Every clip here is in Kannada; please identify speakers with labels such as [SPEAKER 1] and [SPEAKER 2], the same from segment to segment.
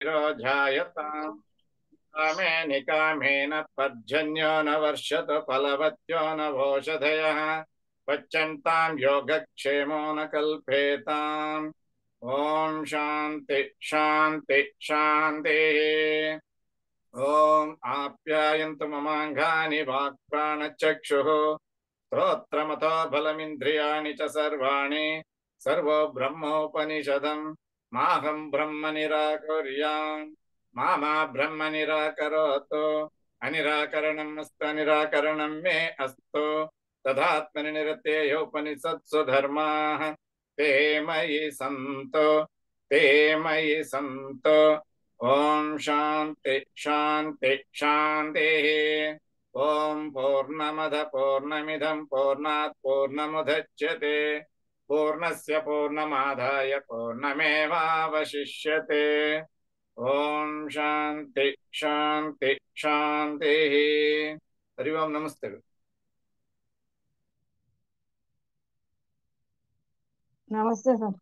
[SPEAKER 1] शरीरो ध्यायताम् कामे निकामेन पर्जन्यो न वर्षतु फलवत्यो न भोषधयः पच्यन्तां योगक्षेमो न कल्पेताम् ॐ शान्ति शान्ति शान्तिः। ॐ आप्यायन्तु ममाङ्गानि वाक्प्राणचक्षुः स्तोत्रमतो बलमिन्द्रियाणि च सर्वाणि सर्वो ब्रह्मोपनिषदम् माहं ब्रह्म निराकुर्याम् मा ब्रह्म निराकरोतु अनिराकरणम् अनिराकरणं मे अस्तु तदात्मनि निरतेयोपनिषत्सु धर्माः ते मयि सन्तु ॐ शान्ति शान्ति शान्तिः। ॐ पूर्णमद पूर्णमिदं पूर्णात् पूर्णमुदच्यते पूर्णस्य पूर्णमादाय पूर्णमेवावशिष्यते। ॐ शान्ति शान्ति शान्तिः। हरि ओं नमस्ते।
[SPEAKER 2] नमस्ते सर।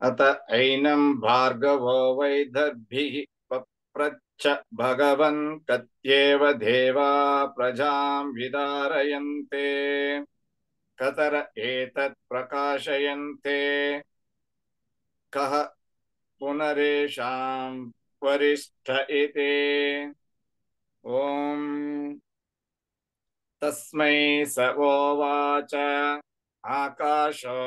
[SPEAKER 1] अत ऐनं भार्गवो वैदर्भिः पप्रच्छ भगवन् कत्येव देवा प्रजां विदारयन्ते कतर एतत् प्रकाशयन्ते कः पुनरेषां वरिष्ठ इति। ॐ तस्मै स उवाच आकाशो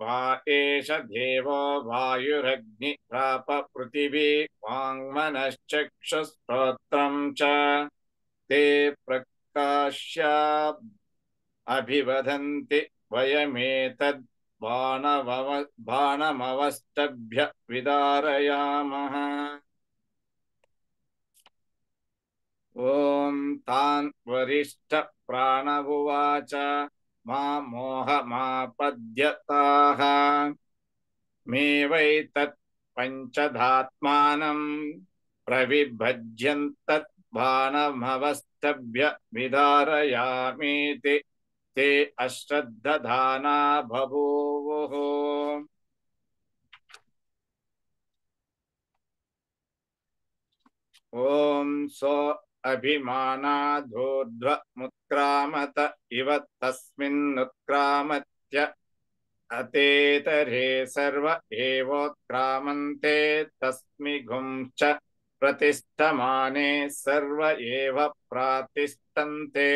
[SPEAKER 1] वा एष देवो वायुरग्नि प्राप पृथिवी वाङ्मनश्चक्षुस्तोत्रं च ते प्रकाश्य अभिवदन्ति वयमेतद् बाणमवष्टभ्य विदारयामः। ॐ तान् वरिष्ठ प्राणवुवाच मा मोहमापद्यताः मे वै तत् पञ्चधात्मानं प्रविभज्यन्तत् बाणमवष्टभ्य विदारयामीति ते अश्रद्धधाना बभूवुः। ॐ सो अभिमानादूर्ध्वमुत्क्रामत इव तस्मिन्नुत्क्रामत्य अतेतरे सर्व एवोत्क्रामन्ते तस्मिघुंश्च प्रतिष्ठमाने सर्व एव प्रातिष्ठन्ते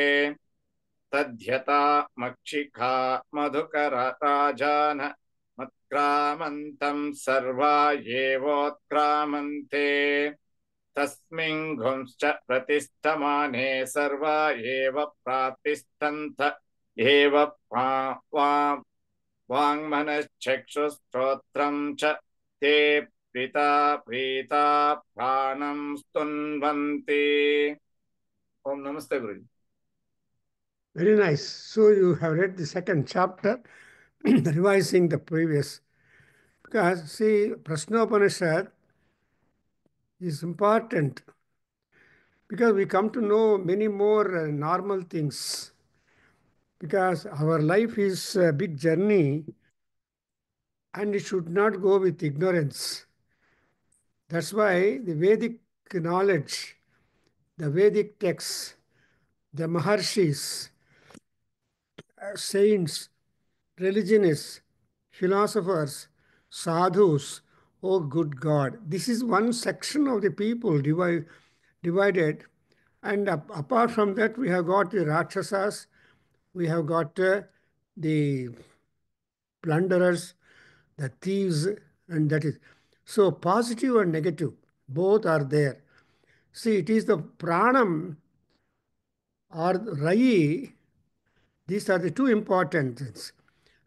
[SPEAKER 1] तद्यथा मक्षिका मधुकरराजान मत्क्रामन्तं सर्वा एवोत्क्रामन्ते तस्मिंघुंश्च प्रतिष्ठमाने सर्वा एव प्रातिष्ठन्त एव वाङ्मनश्चक्षुस्तोत्रं च ते पिता प्रीता प्राणं स्तुन्वन्ति। ओम नमस्ते गुरुजी।
[SPEAKER 3] Very nice. So you have read the second chapter, revising the previous. Because see, Prashnopanishad is important because we come to know many more normal things. Because our life is a big journey and it should not go with ignorance. That's why the Vedic knowledge, the Vedic texts, the Maharshis, saints, religionists, philosophers, sadhus. Oh, good God. This is one section of the people divided. And apart from that, we have got the Rakshasas, we have got the plunderers, the thieves, and that is. So, positive and negative, both are there. See, it is the pranam or Rayi. These are the two important things.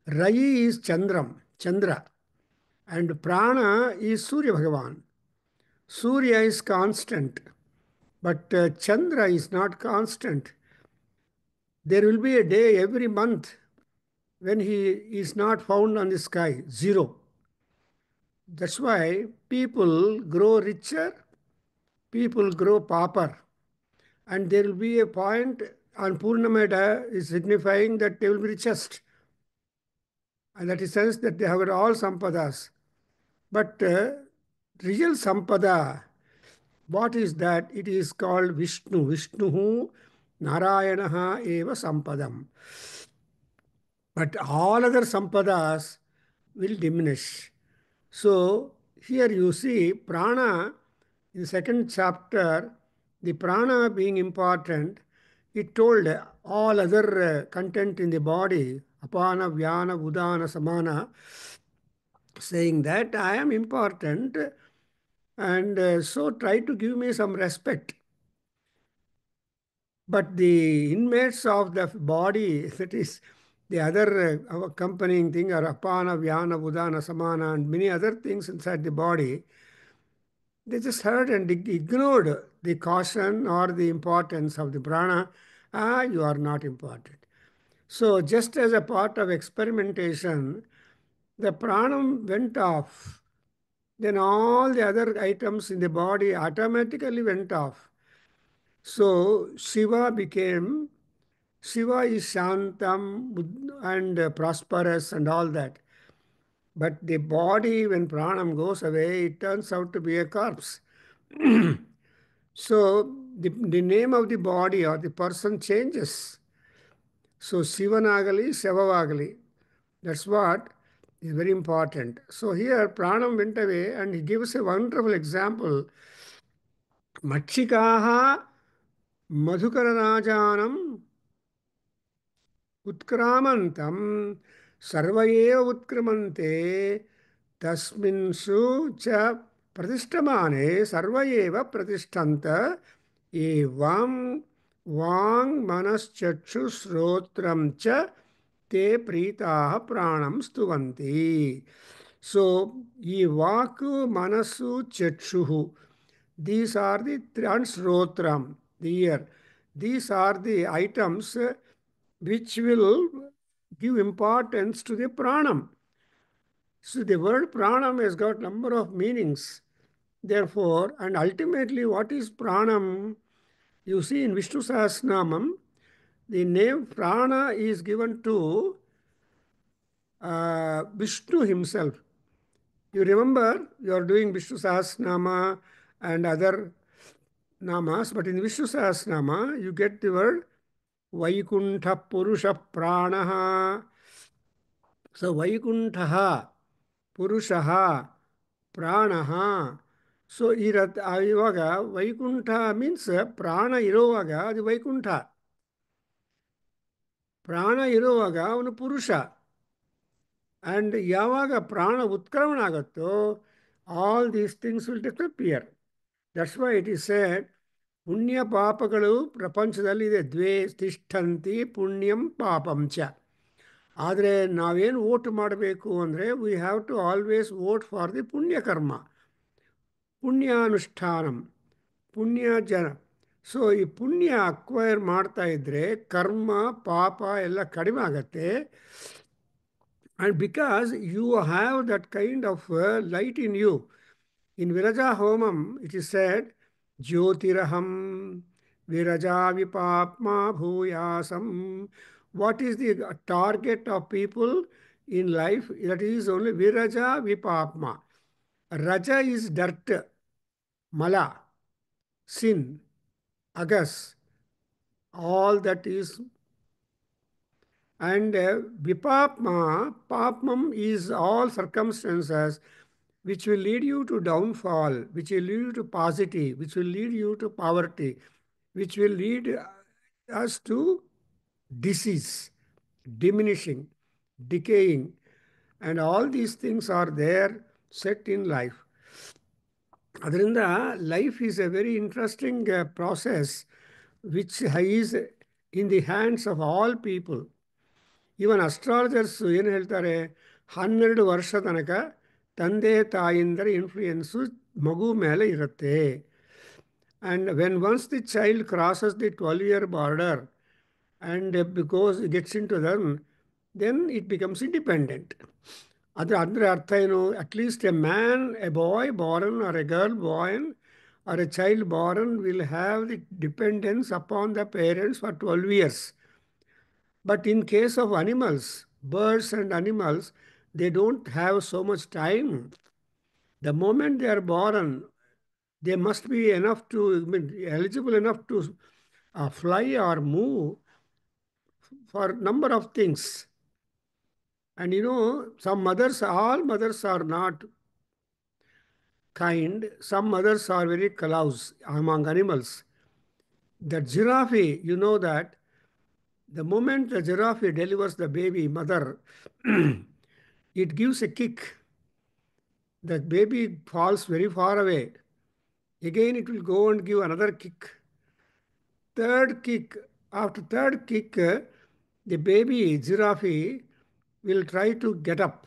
[SPEAKER 3] Rayi is Chandra, and Prana is Surya Bhagavan. Surya is constant, but Chandra is not constant. There will be a day every month when he is not found on the sky, zero. That's why people grow richer, people grow pauper. And there will be a point on Purnamada is signifying that they will be richest. And that is sense that they have got all sampadas. But real sampada, what is that? It is called Vishnu. Vishnu Narayanaha eva sampadam. But all other sampadas will diminish. So here you see prana in the second chapter, the prana being important, it told all other content in the body, apana, vyana, udana, samana, saying that I am important and so try to give me some respect. But the inmates of the body, that is the other accompanying thing are apana, vyana, udana, samana, and many other things inside the body, they just heard and ignored the caution or the importance of the prana. You are not important. So just as a part of experimentation, the pranam went off. Then all the other items in the body automatically went off. So Shiva is Shantam and prosperous and all that. But the body, when pranam goes away, it turns out to be a corpse. So the name of the body or the person changes. So Shivanagali, Sevavagali. That's what is very important. So here pranam went away and he gives a wonderful example. Machikaha Madhukararajanam Utkramantam Sarva eva Utkramante Tasminsu cha Pratistamane Sarva eva Pratishtanta Evam Vang Manas Chakshu Srotram cha Te Pritaha Pranam Stuvanti. So, ye Vaku Manasu Chakshuhu. These are the and Srotram, the ear. These are the items which will give importance to the pranam. So the word pranam has got number of meanings. Therefore, and ultimately, what is pranam? You see in Vishnu Sahasranamam, the name prana is given to Vishnu himself. You remember, you are doing Vishnu Sahasranama and other namas, but in Vishnu Sahasranama, you get the word Vaikuntha Purusha Pranaha. So Vaikuntha Purushaha Pranaha. So ivaga Vaikuntha means prana irovaga ಅದು ವೈಕುಂಠ. ಪ್ರಾಣ ಇರುವಾಗ ಅವನು ಪುರುಷ. ಆ್ಯಂಡ್ ಯಾವಾಗ ಪ್ರಾಣ ಉತ್ಕ್ರಮಣ ಆಗುತ್ತೋ all these things will disappear. That's why it is said ಪುಣ್ಯ ಪಾಪಗಳು ಪ್ರಪಂಚದಲ್ಲಿ ಇದೆ. ದ್ವೇ ತಿಷ್ಠಂತಿ ಪುಣ್ಯಂ ಪಾಪಂ ಚ. ಆದರೆ ನಾವೇನು ವೋಟ್ ಮಾಡಬೇಕು ಅಂದರೆ we have to always vote for the ಪುಣ್ಯಕರ್ಮ, ಪುಣ್ಯಾನುಷ್ಠಾನಂ, ಪುಣ್ಯ ಜನ. ಸೊ ಈ ಪುಣ್ಯ ಅಕ್ವೈರ್ ಮಾಡ್ತಾ ಇದ್ದರೆ ಕರ್ಮ ಪಾಪ ಎಲ್ಲ ಕಡಿಮೆ ಆಗತ್ತೆ. And because you have that kind of light in you. In ವಿರಜಾ ಹೋಮಂ ಇಟ್ ಇಸ್ ಸೆಡ್ ಜ್ಯೋತಿರಹಂ ವಿರಜಾ ವಿಪಾಪ್ಮಾ ಭೂಯಾಸಂ. What is the target of people in life? That is only viraja vipapma. Raja is dirt, mala. sin, agas, all that is. And vipapma, papmam is all circumstances which will lead you to downfall, which will lead you to positive, which will lead you to poverty, which will lead us to disease, diminishing, decaying, and all these things are there set in life. ಅದರಿಂದ life is A very interesting process which is in the hands of all people. Even astrologers ಏನು ಹೇಳ್ತಾರೆ, 12 ವರ್ಷ ತನಕ ತಂದೆ ತಾಯಿಂದರ ಇನ್ಫ್ಲೂಯೆನ್ಸು ಮಗು ಮೇಲೆ ಇರುತ್ತೆ. And when once the child crosses the 12-year border and because gets in to then it becomes independent. ಅದು ಅಂದರೆ ಅರ್ಥ ಏನು? At least a man, a boy born or a girl born or a child born will have the dependence upon the parents for 12 years. But in case of animals, birds and animals, they don't have so much time. The moment they are born, they must be enough to, eligible enough to fly or move for number of things. And some mothers, all mothers are not kind. Some mothers are very callous among animals. The giraffe, you know that the moment the giraffe delivers the baby mother, it gives a kick. The baby falls very far away. Again, it will go and give another kick. Third kick. After third kick, the baby giraffe will try to get up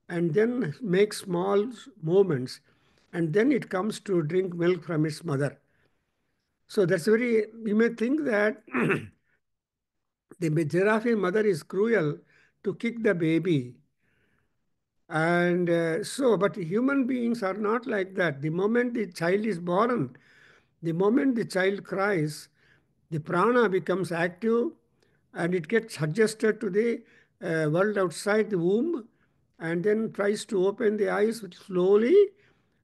[SPEAKER 3] and then make small movements. And then it comes to drink milk from its mother. So that's very, you may think that the giraffe mother is cruel to kick the baby. And but human beings are not like that. The moment the child is born, the moment the child cries, the prana becomes active and it gets adjusted to the world outside the womb and then tries to open the eyes slowly.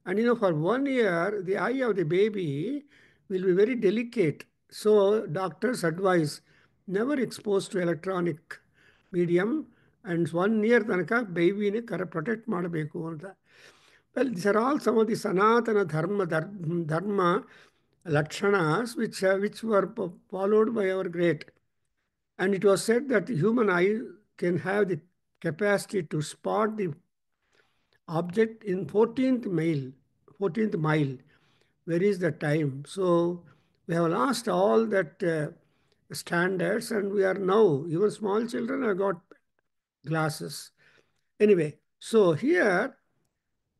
[SPEAKER 3] And for 1 year, the eye of the baby will be very delicate. So doctors advise never expose to electronic medium. And 1 year ತನಕ ಬೇಬಿನೇ ಪ್ರೊಟೆಕ್ಟ್ ಮಾಡಬೇಕು ಅಂತ. Well, this are all some of the Sanatana Dharma lakshanas which were followed by our great. And it was said that the human eye can have the capacity to spot the object in 14th mile. Where is the time? So we have lost all that standards, and we are now, even small children have got glasses. Anyway, so here,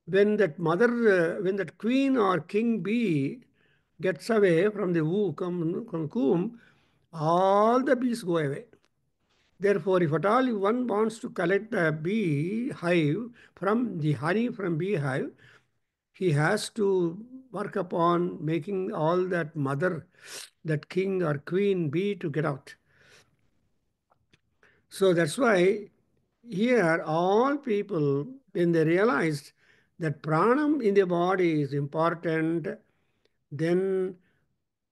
[SPEAKER 3] when that queen or king bee gets away from the comb, all the bees go away. Therefore, if at all one wants to collect the bee hive from the honey from beehive, he has to work upon making all that mother, that king or queen bee to get out. So that's why here all people, when they realized that pranam in the body is important, then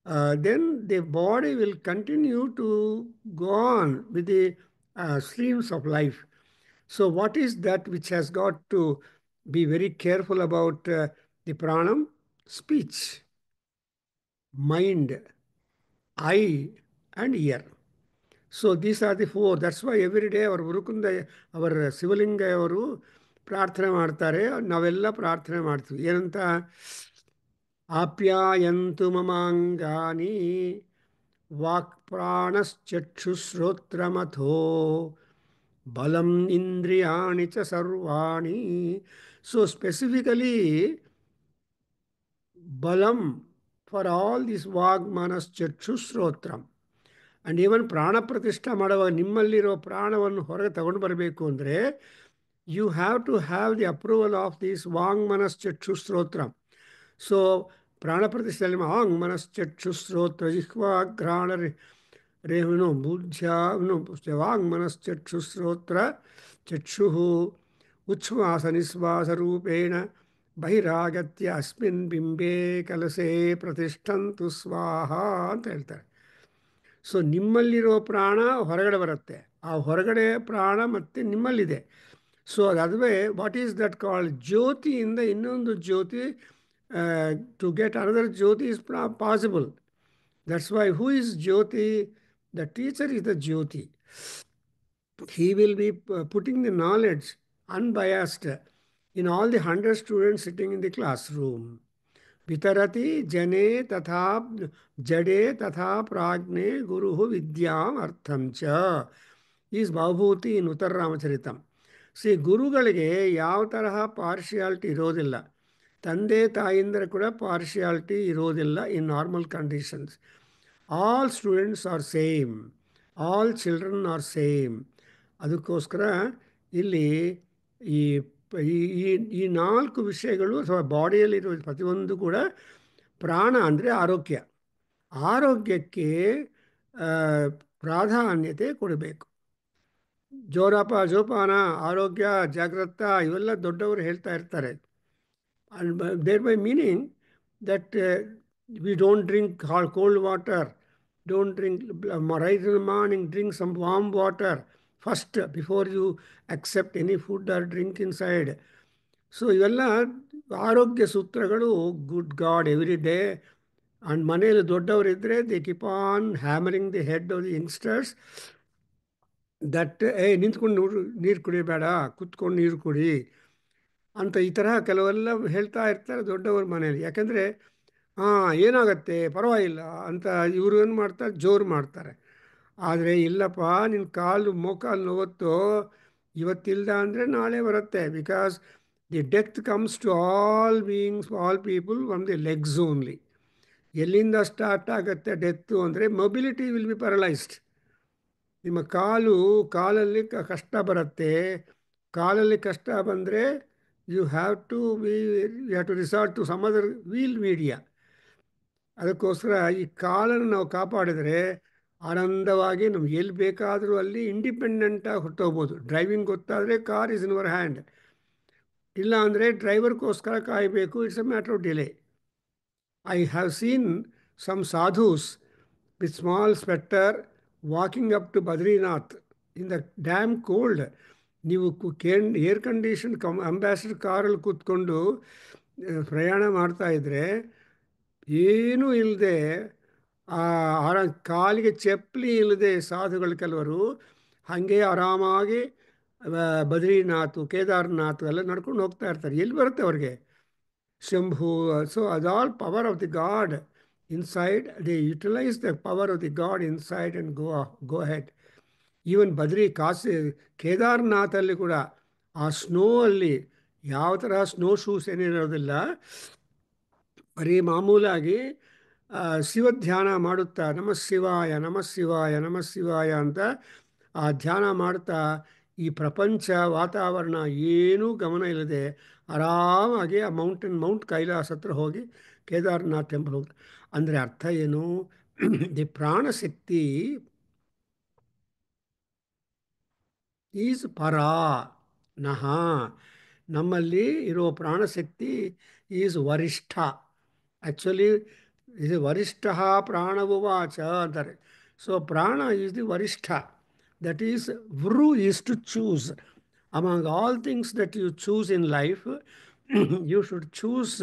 [SPEAKER 3] the body will continue to go on with the streams of life. So what is that which has got to be very careful about the pranam? Speech, mind, eye, and ear. So these are the four. That's why every day our Gurukunda, our Sivalinga ಅವರು ಪ್ರಾರ್ಥನೆ ಮಾಡ್ತಾರೆ, ನಾವೆಲ್ಲ ಪ್ರಾರ್ಥನೆ ಮಾಡ್ತೀವಿ. ಏನಂತ? ಆಪ್ಯಾಯಂತು ಮಮಾಂಗಾನಿ ವಾಕ್ ಪ್ರಾಣಶ್ಚಕ್ಷುಶ್ರೋತ್ರಮಥೋ ಬಲಂ ಇಂದ್ರಿಯಾಣಿ ಚ ಸರ್ವಾಣಿ. So specifically, balam for all this vag manas ಚಕ್ಷುಶ್ರೋತ್ರಂ. ಆ್ಯಂಡ್ ಈವನ್ ಪ್ರಾಣ ಪ್ರತಿಷ್ಠಾ ಮಾಡುವಾಗ ನಿಮ್ಮಲ್ಲಿರೋ ಪ್ರಾಣವನ್ನು ಹೊರಗೆ ತಗೊಂಡು ಬರಬೇಕು ಅಂದರೆ you have to have the approval of this ವಾಂಗ್ ಮನಶ್ಚಕ್ಷುಶ್ರೋತ್ರ. ಸೊ ಪ್ರಾಣ ಪ್ರತಿಷ್ಠೆಯಲ್ಲಿ ವಾಂಗ್ ಮನಶ್ಚಕ್ಷುಶ್ರೋತ್ರ ಜಿಹ್ವಾಘ್ರಾಣ ರೇವನು ಬುದ್ಧ್ಯಾನು ವಾಂಗ್ ಮನಶ್ಚಕ್ಷುಶ್ರೋತ್ರ ಚಕ್ಷು ಉಚ್ಛ್ವಾಸ ನಿಶ್ವಾಸ ರೂಪೇಣ ಬಹಿರಾಗತ್ಯ ಅಸ್ಮಿನ್ ಬಿಂಬೆ ಕಲಸೆ ಪ್ರತಿಷ್ಠಂತು ಸ್ವಾಹ ಅಂತ ಹೇಳ್ತಾರೆ. ಸೊ ನಿಮ್ಮಲ್ಲಿರೋ ಪ್ರಾಣ ಹೊರಗಡೆ ಬರುತ್ತೆ, ಆ ಹೊರಗಡೆ ಪ್ರಾಣ ಮತ್ತೆ ನಿಮ್ಮಲ್ಲಿದೆ. ಸೊ ಅದುವೇ ವಾಟ್ ಈಸ್ ದಟ್ ಕಾಲ್ಡ್ ಜ್ಯೋತಿಯಿಂದ ಇನ್ನೊಂದು ಜ್ಯೋತಿ, ಟು ಗೆಟ್ ಅನದರ್ ಜ್ಯೋತಿ is possible. That's why who is ಜ್ಯೋತಿ? ದ ಟೀಚರ್ ಇಸ್ ದ ಜ್ಯೋತಿ. He will be putting the knowledge unbiased in all the 100 students sitting in the classroom. Vitarati jane tatha jade tatha pragne guruhu vidyam artham cha is Bhavabhuti in Uttar Ramacharitam. See, ಗುರುಗಳಿಗೆ ಯಾವ ತರಹ ಪಾರ್ಶಿಯಾಲಿಟಿ ಇರೋದಿಲ್ಲ, ತಂದೆ ತಾಯಿಂದರ ಕೂಡ ಪಾರ್ಶಿಯಾಲಿಟಿ ಇರೋದಿಲ್ಲ in normal conditions. All students are same, all children are same. ಅದಕ್ಕೋಸ್ಕರ ಇಲ್ಲಿ ಈ ಈ ಈ ನಾಲ್ಕು ವಿಷಯಗಳು ಅಥವಾ ಬಾಡಿಯಲ್ಲಿರೋ ಪ್ರತಿಯೊಂದು ಕೂಡ ಪ್ರಾಣ ಅಂದರೆ ಆರೋಗ್ಯ. ಆರೋಗ್ಯಕ್ಕೆ ಪ್ರಾಧಾನ್ಯತೆ ಕೊಡಬೇಕು. ಜೋಪಾನ, ಆರೋಗ್ಯ, ಜಾಗ್ರತ ಇವೆಲ್ಲ ದೊಡ್ಡವರು ಹೇಳ್ತಾ ಇರ್ತಾರೆ. and thereby meaning that we don't drink cold water, don't drink right in the morning, drink some warm water first before you accept any food or drink inside. So ಇವೆಲ್ಲ ಆರೋಗ್ಯ ಸೂತ್ರಗಳು. Good god every day. And ಮನೆಯಲ್ಲಿ ದೊಡ್ಡವರಿದ್ದರೆ they keep on hammering the head of the youngsters that ನಿಂತ್ಕೊಂಡು ನೀರು ಕುಡಿಬೇಡ, ಕುತ್ಕೊಂಡು ನೀರು ಕುಡಿ ಅಂತ ಈ ತರಹ ಕೆಲವೆಲ್ಲ ಹೇಳ್ತಾ ಇರ್ತಾರೆ ದೊಡ್ಡವ್ರ ಮನೇಲಿ. ಯಾಕೆಂದರೆ ಏನಾಗತ್ತೆ ಪರವಾಗಿಲ್ಲ ಅಂತ ಇವರು ಏನು ಮಾಡ್ತಾರೆ, ಜೋರು ಮಾಡ್ತಾರೆ. ಆದರೆ ಇಲ್ಲಪ್ಪ, ನಿನ್ನ ಕಾಲು ಮೊಕಾಲು ನೋವತ್ತೋ ಇವತ್ತಿಲ್ದ ಅಂದರೆ ನಾಳೆ ಬರುತ್ತೆ. Because the death comes to all beings, all people from the legs only. ಎಲ್ಲಿಂದ ಸ್ಟಾರ್ಟ್ ಆಗುತ್ತೆ ಡೆತ್ತು ಅಂದರೆ ಮೊಬಿಲಿಟಿ ವಿಲ್ ಬಿ ಪ್ಯಾರಲೈಸ್ಡ್. ನಿಮ್ಮ ಕಾಲಲ್ಲಿ ಕಷ್ಟ ಬರುತ್ತೆ. ಕಾಲಲ್ಲಿ ಕಷ್ಟ ಬಂದರೆ you have to resort to some other wheel media. ಅದಕ್ಕೋಸ್ಕರ ಈ ಕಾಲನ್ನು ನಾವು ಕಾಪಾಡಿದರೆ ಆನಂದವಾಗಿ ನಮ್ಗೆ ಎಲ್ಲಿ ಬೇಕಾದರೂ ಅಲ್ಲಿ ಇಂಡಿಪೆಂಡೆಂಟಾಗಿ ಹೊರಟೋಗ್ಬೋದು. ಡ್ರೈವಿಂಗ್ ಗೊತ್ತಾದರೆ car is in your hand. ಇಲ್ಲ ಅಂದರೆ ಡ್ರೈವರ್ಗೋಸ್ಕರ ಕಾಯಬೇಕು. It's a matter of delay. I have seen some sadhus with small sweater walking up to Badrinath in the damn cold. ನೀವು ಏರ್ ಕಂಡೀಷನ್ ಅಂಬಾಸಿಡರ್ ಕಾರಲ್ಲಿ ಕೂತ್ಕೊಂಡು ಪ್ರಯಾಣ ಮಾಡ್ತಾಯಿದ್ರೆ ಏನೂ ಇಲ್ಲದೆ, ಕಾಲಿಗೆ ಚಪ್ಪಲಿ ಇಲ್ಲದೆ ಸಾಧುಗಳು ಕೆಲವರು ಹಾಗೆ ಆರಾಮಾಗಿ ಬದ್ರಿನಾಥ್, ಕೇದಾರ್ನಾಥ್ ಎಲ್ಲ ನಡ್ಕೊಂಡು ಹೋಗ್ತಾ ಇರ್ತಾರೆ. ಎಲ್ಲಿ ಬರುತ್ತೆ ಅವ್ರಿಗೆ ಶಂಭು? ಸೊ ಅದು all power of the god inside. They utilise the power of the god inside and go head. Even ಕೇದಾರ್ನಾಥಲ್ಲಿ ಕೂಡ ಆ ಸ್ನೋ ಅಲ್ಲಿ ಯಾವ ಥರ ಸ್ನೋ ಶೂಸ್ ಏನಿರೋದಿಲ್ಲ, ಬರೀ ಮಾಮೂಲಾಗಿ ಶಿವಧ್ಯಾನ ಮಾಡುತ್ತಾ ನಮಃ ಶಿವಾಯ ನಮಃ ಶಿವಾಯ ನಮಃ ಶಿವಾಯ ಅಂತ ಆ ಧ್ಯಾನ ಮಾಡ್ತಾ ಈ ಪ್ರಪಂಚ ವಾತಾವರಣ ಏನೂ ಗಮನ ಇಲ್ಲದೆ ಆರಾಮಾಗಿ ಆ ಮೌಂಟ್ ಕೈಲಾಸ ಹತ್ರ ಹೋಗಿ ಕೇದಾರ್ನಾಥ್ ಟೆಂಪಲ್ ಹೋಗಿ. ಅಂದರೆ ಅರ್ಥ ಏನು? ದಿ ಪ್ರಾಣಶಕ್ತಿ ಈಸ್ ಪರಾ ನಹ. ನಮ್ಮಲ್ಲಿ ಇರೋ ಪ್ರಾಣಶಕ್ತಿ ಈಸ್ ವರಿಷ್ಠ. ಆ್ಯಕ್ಚುಲಿ ಇದು ವರಿಷ್ಠ ಪ್ರಾಣವುವಾಚ ಅಂತಾರೆ. ಸೊ ಪ್ರಾಣ ಈಸ್ ದಿ ವರಿಷ್ಠ. ದಟ್ ಈಸ್ ವೃ is to choose. Among all things that you choose in life, you should choose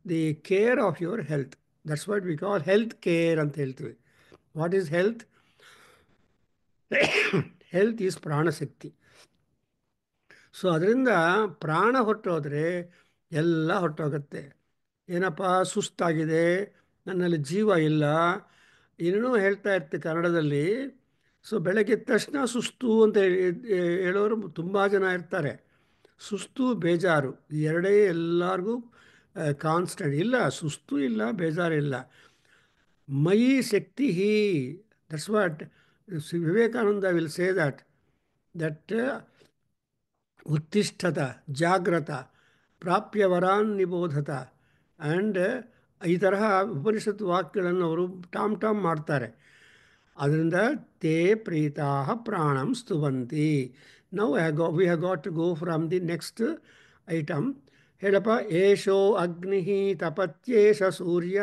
[SPEAKER 3] the care of your health. That's what we call health care ಅಂತ ಹೇಳ್ತೀವಿ. What is health? Health is ಪ್ರಾಣಶಕ್ತಿ. ಸೊ ಅದರಿಂದ ಪ್ರಾಣ ಹೊರಟೋದ್ರೆ ಎಲ್ಲ ಹೊರಟೋಗುತ್ತೆ. ಏನಪ್ಪ ಸುಸ್ತಾಗಿದೆ, ನನ್ನಲ್ಲಿ ಜೀವ ಇಲ್ಲ, ಏನೇನೋ ಹೇಳ್ತಾ ಇರ್ತೀವಿ ಕನ್ನಡದಲ್ಲಿ. ಸೊ ಬೆಳಗ್ಗೆ ತಕ್ಷಣ ಸುಸ್ತು ಅಂತ ಹೇಳೋರು ತುಂಬ ಜನ ಇರ್ತಾರೆ. ಸುಸ್ತು ಬೇಜಾರು ಈ ಎರಡೇ ಎಲ್ಲರಿಗೂ ಕಾನ್ಸ್ಟೆಂಟ್. ಇಲ್ಲ ಸುಸ್ತು ಇಲ್ಲ, ಬೇಜಾರಿಲ್ಲ. ಮಯಿ ಶಕ್ತಿ ಹೀ. That's what Vivekananda will say that ಉತ್ತಿಷ್ಠತ ಜಾಗ್ರತ ಪ್ರಾಪ್ಯ ವರಾನ್ ನಿಬೋಧತ. ಆ್ಯಂಡ್ ಈ ತರಹ ಉಪನಿಷತ್ ವಾಕ್ಯಗಳನ್ನು ಅವರು ಟಾಮ್ ಮಾಡ್ತಾರೆ. ಅದರಿಂದ ತೇ ಪ್ರೀತಾ ಪ್ರಾಣಂ ಸ್ತುವಂತಿ. Now we have got to go from the next item. ಹೇಳಪ್ಪ. ಏಷೋ ಅಗ್ನಿ ತಪತ್ಯೇಷ ಸೂರ್ಯ.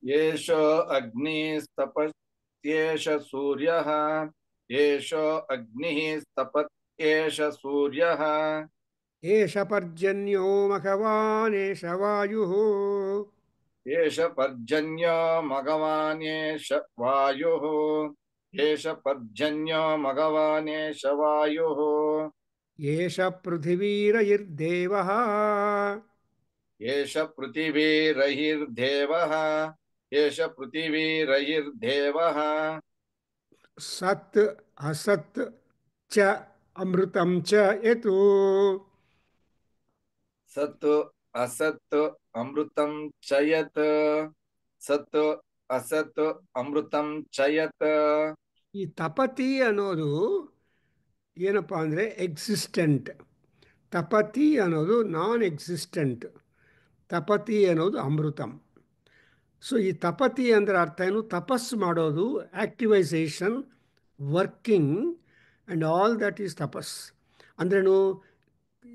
[SPEAKER 1] ಯೇಷೋ ಅಗ್ನಿಸ್ತಪತ್ಯೇಷ ಸೂರ್ಯಃ ಯೇಷೋ ಅಗ್ನಿಃ ಸ್ತಪತ್ಯೇಷ ಸೂರ್ಯಃ
[SPEAKER 3] ಏಷ ಪರ್ಜನ್ಯೋ ಮಘವಾನೇಷ ವಾಯು.
[SPEAKER 1] ಏಷ ಪರ್ಜನ್ಯೋ ಮಘವಾನೇಷ ವಾಯುಃ ಏಷ ಪರ್ಜನ್ಯೋ ಮಘವಾನೇಷ ವಾಯುಃ
[SPEAKER 3] ಏಷ ಪೃಥಿವೀರಯಿರ್ದೇವಃ.
[SPEAKER 1] ಏಷ ಪೃಥಿವೀರಹಿರ್ದೇವಃ ಏಷ ಪೃಥಿವೀರಹಿರ್ದೇವಃ
[SPEAKER 3] ಸತ್ ಅಸತ್ ಚ ಅಮೃತಂ ಚ ಯತು.
[SPEAKER 1] ಸತ್ ಅಸತ್ ಅಮೃತಂ ಚಯತ್ ಸತ್ ಅಸತ್ ಅಮೃತಂ ಚಯತ್.
[SPEAKER 3] ಈ ತಪತಿ ಅನ್ನೋದು ಏನಪ್ಪ ಅಂದರೆ ಎಕ್ಸಿಸ್ಟೆಂಟ್. ತಪತಿ ಅನ್ನೋದು ನಾನ್ ಎಕ್ಸಿಸ್ಟೆಂಟ್. ತಪತಿ ಅನ್ನೋದು ಅಮೃತಂ. ಸೊ ಈ ತಪತಿ ಅಂದರೆ ಅರ್ಥ ಏನು? ತಪಸ್ಸು ಮಾಡೋದು, activisation, working and all that is ತಪಸ್. ಅಂದ್ರೇನು?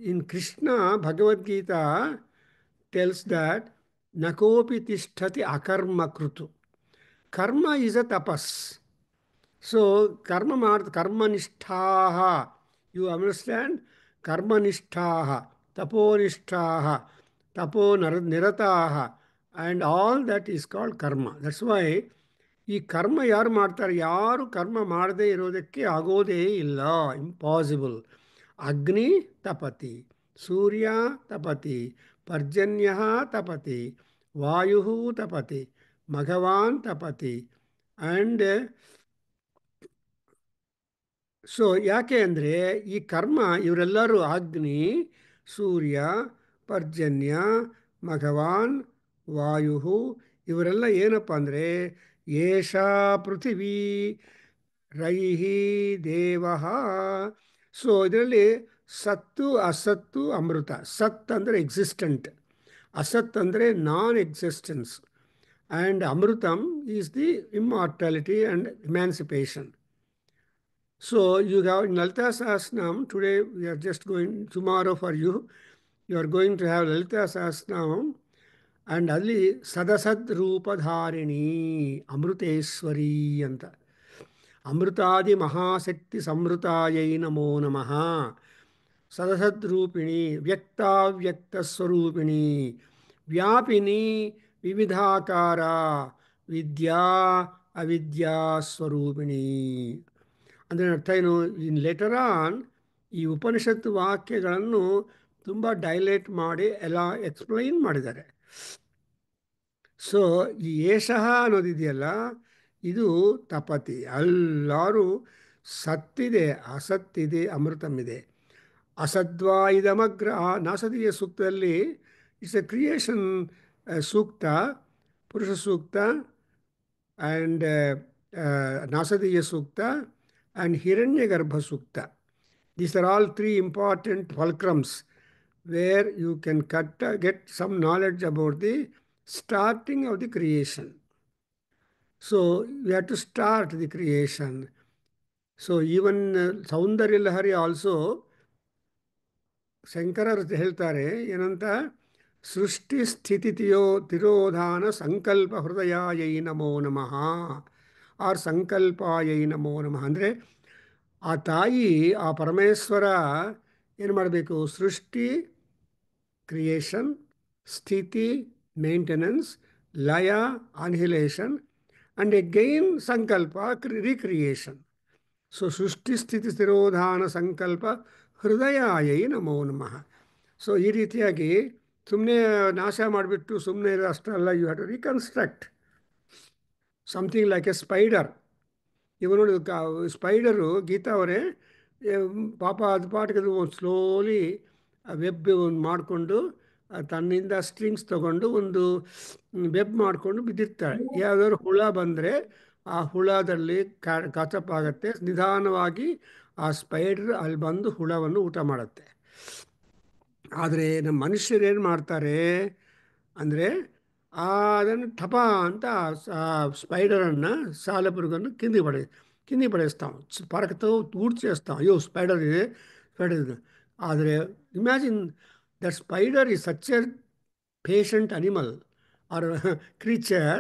[SPEAKER 3] ಇನ್ ಕೃಷ್ಣ ಭಗವದ್ಗೀತಾ ಟೆಲ್ಸ್ ದ್ಯಾಟ್ ನಕೋಪಿ ತಿಷ್ಠತಿ ಅಕರ್ಮ ಕೃತು. ಕರ್ಮ ಈಸ್ ಅ ತಪಸ್. ಸೊ ಕರ್ಮನಿಷ್ಠಾ, ಯು ಅಂಡರ್ಸ್ಟ್ಯಾಂಡ್? ಕರ್ಮನಿಷ್ಠಾ, ತಪೋನಿಷ್ಠಾ, ನಿರತಾ, and all that is called ಕರ್ಮ. ದಟ್ಸ್ ವೈ ಈ ಕರ್ಮ ಯಾರು ಮಾಡ್ತಾರೆ? ಯಾರು ಕರ್ಮ ಮಾಡದೇ ಇರೋದಕ್ಕೆ ಆಗೋದೇ ಇಲ್ಲ, ಇಂಪಾಸಿಬಲ್. ಅಗ್ನಿ ತಪತಿ, ಸೂರ್ಯ ತಪತಿ, ಪರ್ಜನ್ಯ ತಪತಿ, ವಾಯು ತಪತಿ, ಭಗವಾನ್ ತಪತಿ. ಆ್ಯಂಡ್ ಸೊ ಯಾಕೆ ಅಂದರೆ ಈ ಕರ್ಮ ಇವರೆಲ್ಲರೂ ಅಗ್ನಿ, ಸೂರ್ಯ, ಪರ್ಜನ್ಯ, ಭಗವಾನ್, ವಾಯು ಇವರೆಲ್ಲ ಏನಪ್ಪ ಅಂದರೆ ಏಷಾ ಪೃಥಿವೀ ರೈಹಿ ದೇವಃ. ಸೊ ಇದರಲ್ಲಿ ಸತ್ತು ಅಸತ್ತು ಅಮೃತ. ಸತ್ ಅಂದರೆ ಎಕ್ಸಿಸ್ಟೆಂಟ್, ಅಸತ್ ಅಂದರೆ ನಾನ್ ಎಕ್ಸಿಸ್ಟೆನ್ಸ್, ಆ್ಯಂಡ್ ಅಮೃತಂ is the immortality and emancipation. So you have in Lalita Sahasranam today. We are just going tomorrow for you. You are going to have Lalita Sahasranam, and ಅಲ್ಲಿ ಸದಸದ್ ರೂಪಧಾರಿಣಿ ಅಮೃತೇಶ್ವರಿ ಅಂತ. ಅಮೃತಾದಿ ಮಹಾಶಕ್ತಿ ಸಂವೃತಾಯೈ ನಮೋ ನಮಃ. ಸದಸದ್ರೂಪಿಣಿ ವ್ಯಕ್ತಾವ್ಯಕ್ತ ಸ್ವರೂಪಿಣಿ ವ್ಯಾಪಿನಿ ವಿವಿಧಾಕಾರ ವಿದ್ಯಾ ಅವಿದ್ಯಾ ಸ್ವರೂಪಿಣಿ. ಅಂದರೆ ಅರ್ಥ ಏನು? ಇನ್ ಲೆಟರ್ ಆನ್ ಈ ಉಪನಿಷತ್ತು ವಾಕ್ಯಗಳನ್ನು ತುಂಬ ಡೈಲೇಟ್ ಮಾಡಿ ಎಲ್ಲ ಎಕ್ಸ್ಪ್ಲೈನ್ ಮಾಡಿದ್ದಾರೆ. ಸೊ ಈ ಏಷಃ ಅನ್ನೋದಿದೆಯಲ್ಲ, ಇದು ತಪತಿ. ಎಲ್ಲರೂ ಸತ್ತಿದೆ, ಅಸತ್ತಿದೆ, ಅಮೃತಮಿದೆ. ಅಸದ್ವಾ ಇದಮಗ್ರ ನಾಸದೀಯ ಸೂಕ್ತದಲ್ಲಿ ಇಟ್ಸ್ ಎ ಕ್ರಿಯೇಷನ್ ಸೂಕ್ತ, ಪುರುಷ ಸೂಕ್ತ, ಆ್ಯಂಡ್ ನಾಸದೀಯ ಸೂಕ್ತ, and Hiranyagarbha Sukta. These are all three important fulcrums where you can get some knowledge about the starting of the creation. So we have to start the creation. So even Saundarya Lahari also, ಶಂಕರರು ಹೇಳ್ತಾರೆ ಏನಂತ? ಸೃಷ್ಟಿ ಸ್ಥಿತಿ ತಿರೋಧಾನ ಸಂಕಲ್ಪ ಹೃದಯಾಯೈ ನಮೋ ನಮಃ ಆರ್ ಸಂಕಲ್ಪಾಯೈ ನಮೋ ನಮಃ. ಅಂದರೆ ಆ ತಾಯಿ, ಆ ಪರಮೇಶ್ವರ ಏನು ಮಾಡಬೇಕು? ಸೃಷ್ಟಿ ಕ್ರಿಯೇಷನ್, ಸ್ಥಿತಿ ಮೇಂಟೆನೆನ್ಸ್, ಲಯ ಅನ್ಹಿಲೇಷನ್, ಆ್ಯಂಡ್ ಎಗೈನ್ ಸಂಕಲ್ಪ ರೀಕ್ರಿಯೇಷನ್. ಸೊ ಸೃಷ್ಟಿ ಸ್ಥಿತಿ ಸ್ಥಿರೋಧಾನ ಸಂಕಲ್ಪ ಹೃದಯಾಯೈ ನಮೋ ನಮಃ. ಸೊ ಈ ರೀತಿಯಾಗಿ ಸುಮ್ಮನೆ ನಾಶ ಮಾಡಿಬಿಟ್ಟು ಸುಮ್ಮನೆ ಅಷ್ಟಲ್ಲ, you have to reconstruct something like a spider. ಇವಾಗ ನೋಡಿ, ಸ್ಪೈಡರು ಗೀತಾ ಅವರೇ ಪಾಪ ಅದು ಪಾಠಕ್ಕೆ ಒಂದು ಸ್ಲೋಲಿ ವೆಬ್ ಒಂದು ಮಾಡಿಕೊಂಡು ತನ್ನಿಂದ ಸ್ಟ್ರಿಂಗ್ಸ್ ತೊಗೊಂಡು ಒಂದು ವೆಬ್ ಮಾಡಿಕೊಂಡು ಬಿದ್ದಿರ್ತಾಳೆ. ಯಾವುದಾದ್ರು ಹುಳ ಬಂದರೆ ಆ ಹುಳದಲ್ಲಿ ಕಾಚಪ್ ಆಗುತ್ತೆ. ನಿಧಾನವಾಗಿ ಆ ಸ್ಪೈಡರ್ ಅಲ್ಲಿ ಬಂದು ಹುಳವನ್ನು ಊಟ ಮಾಡುತ್ತೆ. ಆದರೆ ನಮ್ಮ ಮನುಷ್ಯರು ಏನು ಮಾಡ್ತಾರೆ ಅಂದರೆ ಅದನ್ನು ಟಪ ಅಂತ ಆ ಸ್ಪೈಡರನ್ನು, ಸಾಲೆಪುರುಗನ್ನು కింది పడేస్తాం, పరకతో ఊడ్చేస్తాం. అయ్యో స్పైడర్ ఇది, స్పైడర్ ఇది. ಆದರೆ imagine That spider is such a patient animal or creature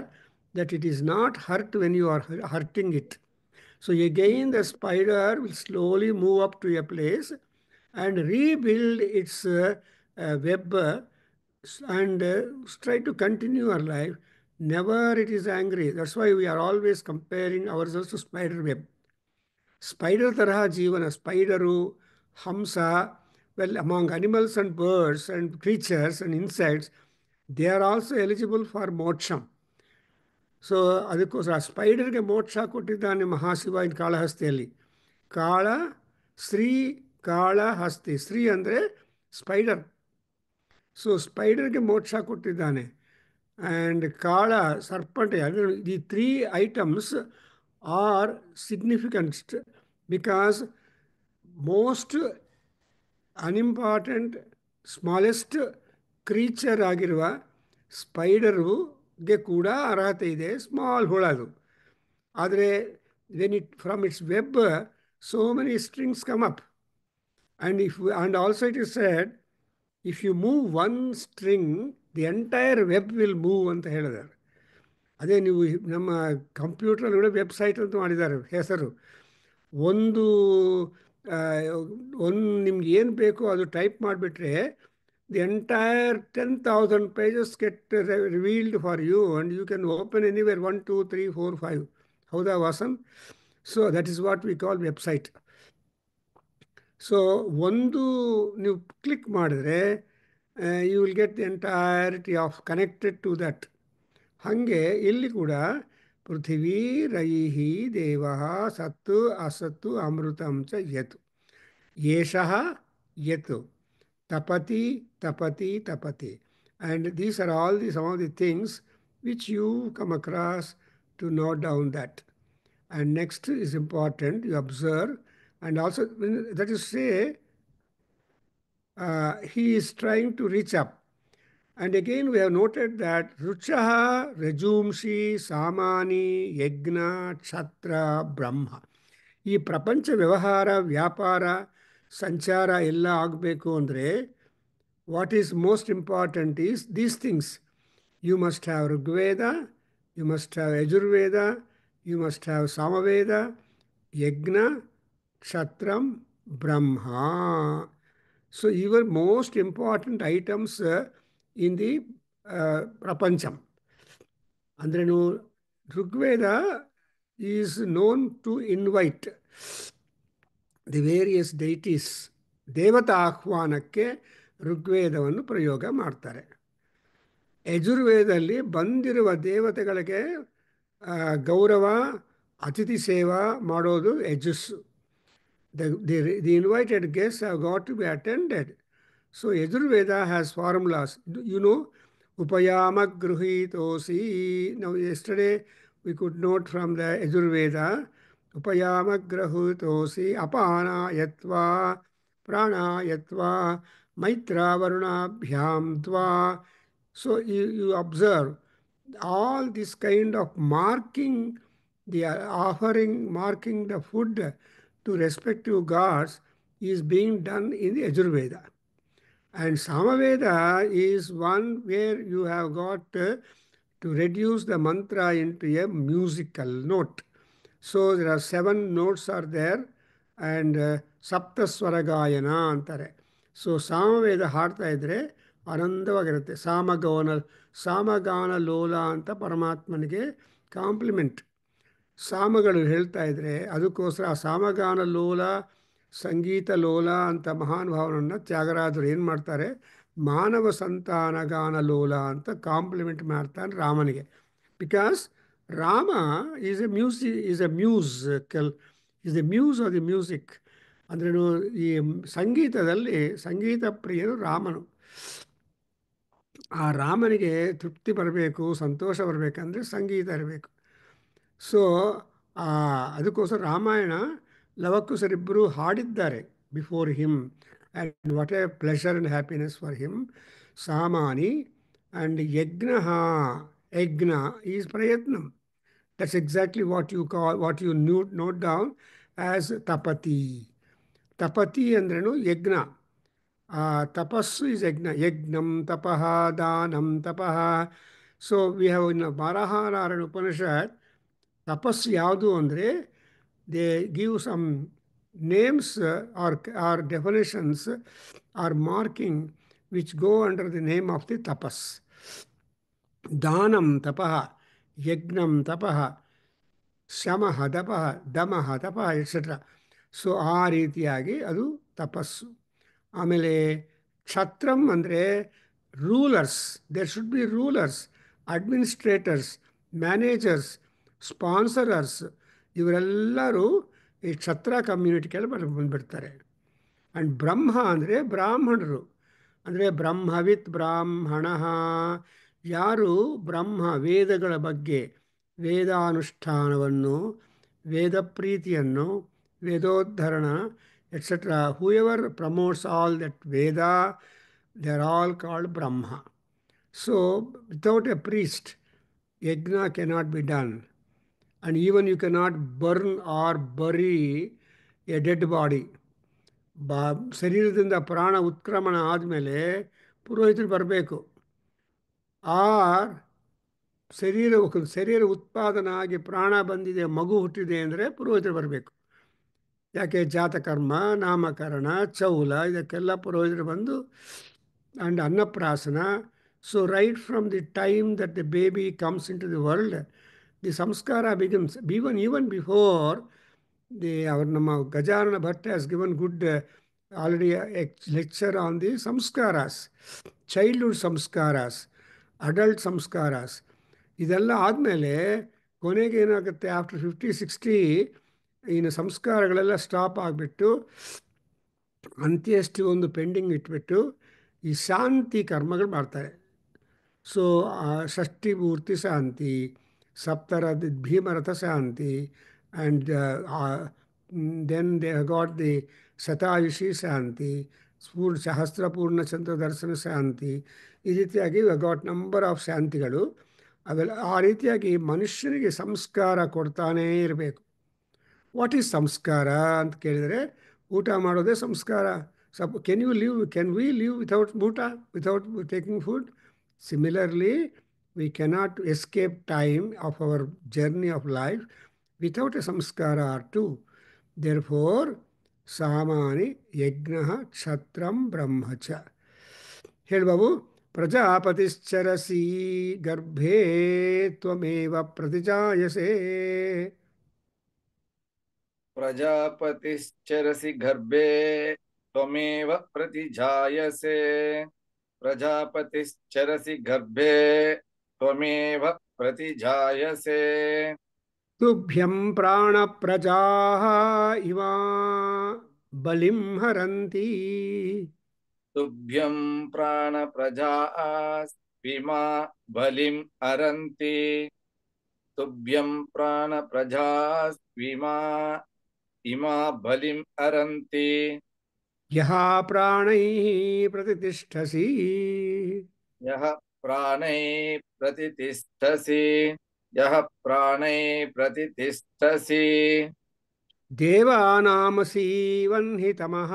[SPEAKER 3] that it is not hurt when you are hurting it. So again, the spider will slowly move up to a place and rebuild its web and try to continue our life. Never it is angry. That's why we are always comparing ourselves to spider web. Spider ತರಹ ಜೀವನ ಸ್ಪೈಡರು ಹಂಸ well among animals and birds and creatures and insects they are also eligible for moksham. So ಅದಕ್ಕೋಸ್ಕರ ಆ ಸ್ಪೈಡರ್ಗೆ ಮೋಕ್ಷ ಕೊಟ್ಟಿದ್ದಾನೆ ಮಹಾಶಿವ ಇನ್ ಕಾಳಹಸ್ತಿಯಲ್ಲಿ. ಕಾಳ ಶ್ರೀ ಕಾಳಹಸ್ತಿ, ಶ್ರೀ ಅಂದರೆ ಸ್ಪೈಡರ್. ಸೊ ಸ್ಪೈಡರ್ಗೆ ಮೋಕ್ಷ ಕೊಟ್ಟಿದ್ದಾನೆ. ಆ್ಯಂಡ್ ಕಾಳ ಸರ್ಪಂಟೆ the 3 items are significant because most unimportant smallest creature ಆಗಿರುವ ಸ್ಪೈಡರುಗೆ ಕೂಡ ಅರ್ಹತೆ ಇದೆ. ಸ್ಮಾಲ್ ಹುಳ ಅದು. ಆದರೆ when it from its web so many strings come up and also it is said if you move one string the entire web will move ಅಂತ ಹೇಳಿದ್ದಾರೆ. ಅದೇ ನೀವು ನಮ್ಮ ಕಂಪ್ಯೂಟ್ರಲ್ಲಿ ಕೂಡ ವೆಬ್ಸೈಟ್ ಅಂತ ಮಾಡಿದ್ದಾರೆ ಹೆಸರು. ಒಂದು ನಿಮ್ಗೆ ಏನು ಬೇಕೋ ಅದು ಟೈಪ್ ಮಾಡಿಬಿಟ್ರೆ the entire 10,000 pages get revealed for you and you can open anywhere 1, 2, 3, 4, 5. ಹೌದಾ Vasan? So that is what we call website. So ಒಂದು ನೀವು ಕ್ಲಿಕ್ ಮಾಡಿದ್ರೆ you will get the entirety of connected to that. ಹಾಗೆ ಇಲ್ಲಿ ಕೂಡ ಪೃಥಿವೀ ರೈಹಿ ದೇವ ಸತ್ತು ಅಸತ್ತು ಅಮೃತಂ ಚ ಯತ್ ಯೇಷಃ ಯತ್ ತಪತಿ ತಪತಿ ತಪತಿ. And these are all some of the things which you come across to note down that. And next is important, you observe, and also that is say he is trying to reach up. And again we have noted that ruchaha rajumshi samani yagna ಕ್ಷತ್ರ ಬ್ರಹ್ಮ. ಈ ಪ್ರಪಂಚ ವ್ಯವಹಾರ ವ್ಯಾಪಾರ ಸಂಚಾರ ಎಲ್ಲ ಆಗಬೇಕು ಅಂದರೆ what is most important is these things. You must have Rigveda, you must have Yajurveda, you must have Samaveda, ಯಜ್ಞ, ಕ್ಷತ್ರಂ, ಬ್ರಹ್ಮ. ಸೊ ಇವರ್ most important items in the ಪ್ರಪಂಚಂ. ಅಂದ್ರೇನು? Rigveda is known to invite the various deities. ದೇವತಾ ಆಹ್ವಾನಕ್ಕೆ ಋಗ್ವೇದವನ್ನು ಪ್ರಯೋಗ ಮಾಡ್ತಾರೆ. ಯಜುರ್ವೇದದಲ್ಲಿ ಬಂದಿರುವ ದೇವತೆಗಳಿಗೆ ಗೌರವ ಅತಿಥಿ ಸೇವಾ ಮಾಡೋದು ಯಜುಸ್. The invited guest have got to be attended. So Yajurveda has formulas. You know upayama gruhitosi. Now yesterday we could note from the Yajurveda upayama gruhitosi apana yatva prana yatva maitra varunabhyam tva. So you observe all this kind of marking the offering, marking the food to respective gods is being done in the Yajurveda. And Samaveda is one where you have got to reduce the mantra into a musical note. So there are 7 notes are there and Saptaswaragayana ಅಂತಾರೆ. ಸೊ ಸಾಮವೇದ ಹಾಡ್ತಾ ಇದ್ದರೆ ಆನಂದವಾಗಿರುತ್ತೆ. ಸಾಮಗಾನ ಲೋಲ ಅಂತ ಪರಮಾತ್ಮನಿಗೆ ಕಾಂಪ್ಲಿಮೆಂಟ್. ಸಾಮಗಳು ಹೇಳ್ತಾ ಇದ್ದರೆ ಅದಕ್ಕೋಸ್ಕರ ಆ ಸಾಮಗಾನ ಲೋಲ ಸಂಗೀತ ಲೋಲ ಅಂತ ಮಹಾನುಭಾವನನ್ನು ತ್ಯಾಗರಾಜರು ಏನು ಮಾಡ್ತಾರೆ, ಮಾನವ ಸಂತಾನಗಾನ ಲೋಲ ಅಂತ ಕಾಂಪ್ಲಿಮೆಂಟ್ ಮಾಡ್ತಾನೆ ರಾಮನಿಗೆ. Because Rama is A musical is the muse of the music. ಅಂದ್ರೇನು? ಈ ಸಂಗೀತದಲ್ಲಿ ಸಂಗೀತ ಪ್ರಿಯರು ರಾಮನು. ಆ ರಾಮನಿಗೆ ತೃಪ್ತಿ ಬರಬೇಕು, ಸಂತೋಷ ಬರಬೇಕಂದ್ರೆ ಸಂಗೀತ ಇರಬೇಕು. ಸೊ ಅದಕ್ಕೋಸ್ಕರ ರಾಮಾಯಣ ಲವಕುಶರಿಬ್ಬರು ಹಾಡಿದ್ದಾರೆ before him. And what a pleasure and happiness for him. ಸಾಮಾನಿ ಆ್ಯಂಡ್ ಯಜ್ಞ ಈಸ್ ಪ್ರಯತ್ನಂ. That's exactly what you note down as ತಪತಿ. ತಪತಿ ಅಂದ್ರೇನು? ಯಜ್ಞ. Tapassu is yajna. Yagnam tapaha, danam tapaha. So we have in Baraharara Upanishad, tapassu yadu andre, they give some names or definitions or marking which go under the name of the tapas. Danam tapaha, yagnam tapaha, ಶಮಃ ತಪಃ ದಮಃ ತಪಃ ಎಟ್ಸೆಟ್ರಾ. ಸೊ ಆ ರೀತಿಯಾಗಿ ಅದು ತಪಸ್ಸು. ಆಮೇಲೆ ಕ್ಷತ್ರಂ ಅಂದರೆ rulers. There should be rulers, administrators, managers, sponsorers. ಇವರೆಲ್ಲರೂ ಈ ಕ್ಷತ್ರ ಕಮ್ಯುನಿಟಿ ಕೆಳಗೆ ಬಂದುಬಿಡ್ತಾರೆ. ಆ್ಯಂಡ್ ಬ್ರಹ್ಮ ಅಂದರೆ ಬ್ರಾಹ್ಮಣರು, ಅಂದರೆ ಬ್ರಹ್ಮವಿತ್ ಬ್ರಾಹ್ಮಣ. ಯಾರು ಬ್ರಹ್ಮ ವೇದಗಳ ಬಗ್ಗೆ ವೇದಾನುಷ್ಠಾನವನ್ನು, ವೇದ ಪ್ರೀತಿಯನ್ನು, ವೇದೋದ್ಧರಣ etcetera, who ever promotes all that Veda, they are all called Brahma. So without a priest ಯಜ್ಞ cannot be done. And even you cannot burn or bury a dead body. ಶರೀರದಿಂದ ಪ್ರಾಣ ಉತ್ಕ್ರಮಣ ಆದಮೇಲೆ ಪುರೋಹಿತರು ಬರಬೇಕು. ಆರ್ ಶರೀರ ಉತ್ಪಾದನೆ ಆಗಿ ಪ್ರಾಣ ಬಂದಿದೆ, ಮಗು ಹುಟ್ಟಿದೆ ಅಂದರೆ ಪುರೋಹಿತರು ಬರಬೇಕು. ಯಾಕೆ? ಜಾತಕರ್ಮ, ನಾಮಕರಣ, ಚೌಲ ಇದಕ್ಕೆಲ್ಲ ಪುರೋಹಿತರು ಬಂದು, ಆ್ಯಂಡ್ ಅನ್ನಪ್ರಾಸನ. So right from the time that the baby comes in to the world, the ಸಂಸ್ಕಾರ ಬಿಗಿನ್ಸ್. ಈವನ್ ಬಿಫೋರ್ ನಮ್ಮ Gajanana Bhat has given good already lecture on the ಸಂಸ್ಕಾರಾಸ್, ಚೈಲ್ಡ್ಹುಡ್ ಸಂಸ್ಕಾರಾಸ್, ಅಡಲ್ಟ್ ಸಂಸ್ಕಾರಾಸ್. ಇದೆಲ್ಲ ಆದಮೇಲೆ ಕೊನೆಗೆ ಏನಾಗುತ್ತೆ, ಆಫ್ಟರ್ 50-60 ಇನ್ನು ಸಂಸ್ಕಾರಗಳೆಲ್ಲ ಸ್ಟಾಪ್ ಆಗಿಬಿಟ್ಟು ಅಂತ್ಯಷ್ಟು ಒಂದು ಪೆಂಡಿಂಗ್ ಇಟ್ಬಿಟ್ಟು ಈ ಶಾಂತಿ ಕರ್ಮಗಳು ಮಾಡ್ತಾರೆ. ಸೊ ಷಷ್ಠಿ ಪೂರ್ತಿ ಶಾಂತಿ, ಸಪ್ತರಥ ಭೀಮರಥ ಶಾಂತಿ, and then they got the ಶತಾಯುಷಿ ಶಾಂತಿ, ಸಹಸ್ರ ಪೂರ್ಣ ಚಂದ್ರ ದರ್ಶನ ಶಾಂತಿ. ಈ ರೀತಿಯಾಗಿ ಗಾಟ್ ನಂಬರ್ ಆಫ್ ಶಾಂತಿಗಳು. ಅವೆಲ್ಲ ಆ ರೀತಿಯಾಗಿ ಮನುಷ್ಯನಿಗೆ ಸಂಸ್ಕಾರ ಕೊಡ್ತಾನೇ ಇರಬೇಕು. ವಾಟ್ ಈಸ್ ಸಂಸ್ಕಾರ ಅಂತ ಕೇಳಿದರೆ, ಊಟ ಮಾಡೋದೇ ಸಂಸ್ಕಾರ. ಕ್ಯಾನ್ ವಿ ಲಿವ್ ವಿಥೌಟ್ ಊಟ, without taking food? Similarly we cannot escape time of our journey of life without A ಸಂಸ್ಕಾರ ಆರ್ ಟು. ದೇರ್ಫೋರ್ ಸಾಮಾನಿ ಯಜ್ಞ ಕ್ಷತ್ರಂ ಬ್ರಹ್ಮಚ. ಹೇಳ್ಬಾಬು. ಪ್ರಜಾಪತಿಶ್ಚರಸಿ ಗರ್ಭೇ ತ್ವಮೇವ ಪ್ರತಿಜಾಯಸೆ.
[SPEAKER 1] ಪ್ರಜಾಪತಿಶ್ಚರಸಿ ಗರ್ಭೇ ತ್ವಮೇವ ಪ್ರತಿಜಾಯಸೆ. ಪ್ರಜಾಪತಿಶ್ಚರಸಿ ಗರ್ಭೇ ತ್ವಮೇವ ಪ್ರತಿಜಾಯಸೆ.
[SPEAKER 3] ತುಭ್ಯಂ ಪ್ರಾಣ ಪ್ರಜಾಃ ಇವ ಬಲಿಂ ಹರಂತಿ.
[SPEAKER 1] ತುಭ್ಯಂ ಪ್ರಾಣ ಪ್ರಜಾಸ್ವಿಮಾ ಬಲಿಂ ಹರಂತಿ. ತುಭ್ಯಂ ಪ್ರಾಣ ಪ್ರಜಾಸ್ವಿಮಾ ಇಮಾ ಬಲಿಂ ಹರಂತಿ.
[SPEAKER 3] ಯಃ ಪ್ರಾಣೈಃ ಪ್ರತಿಷ್ಠಸಿ.
[SPEAKER 1] ಯಃ ಪ್ರಾಣೈ ಪ್ರತಿಷ್ಠಸಿ. ಯಃ ಪ್ರಾಣೈ ಪ್ರತಿಷ್ಠಸಿ.
[SPEAKER 3] ದೇವಾನಾಮಸಿ ವಹ್ನಿತಮಃ.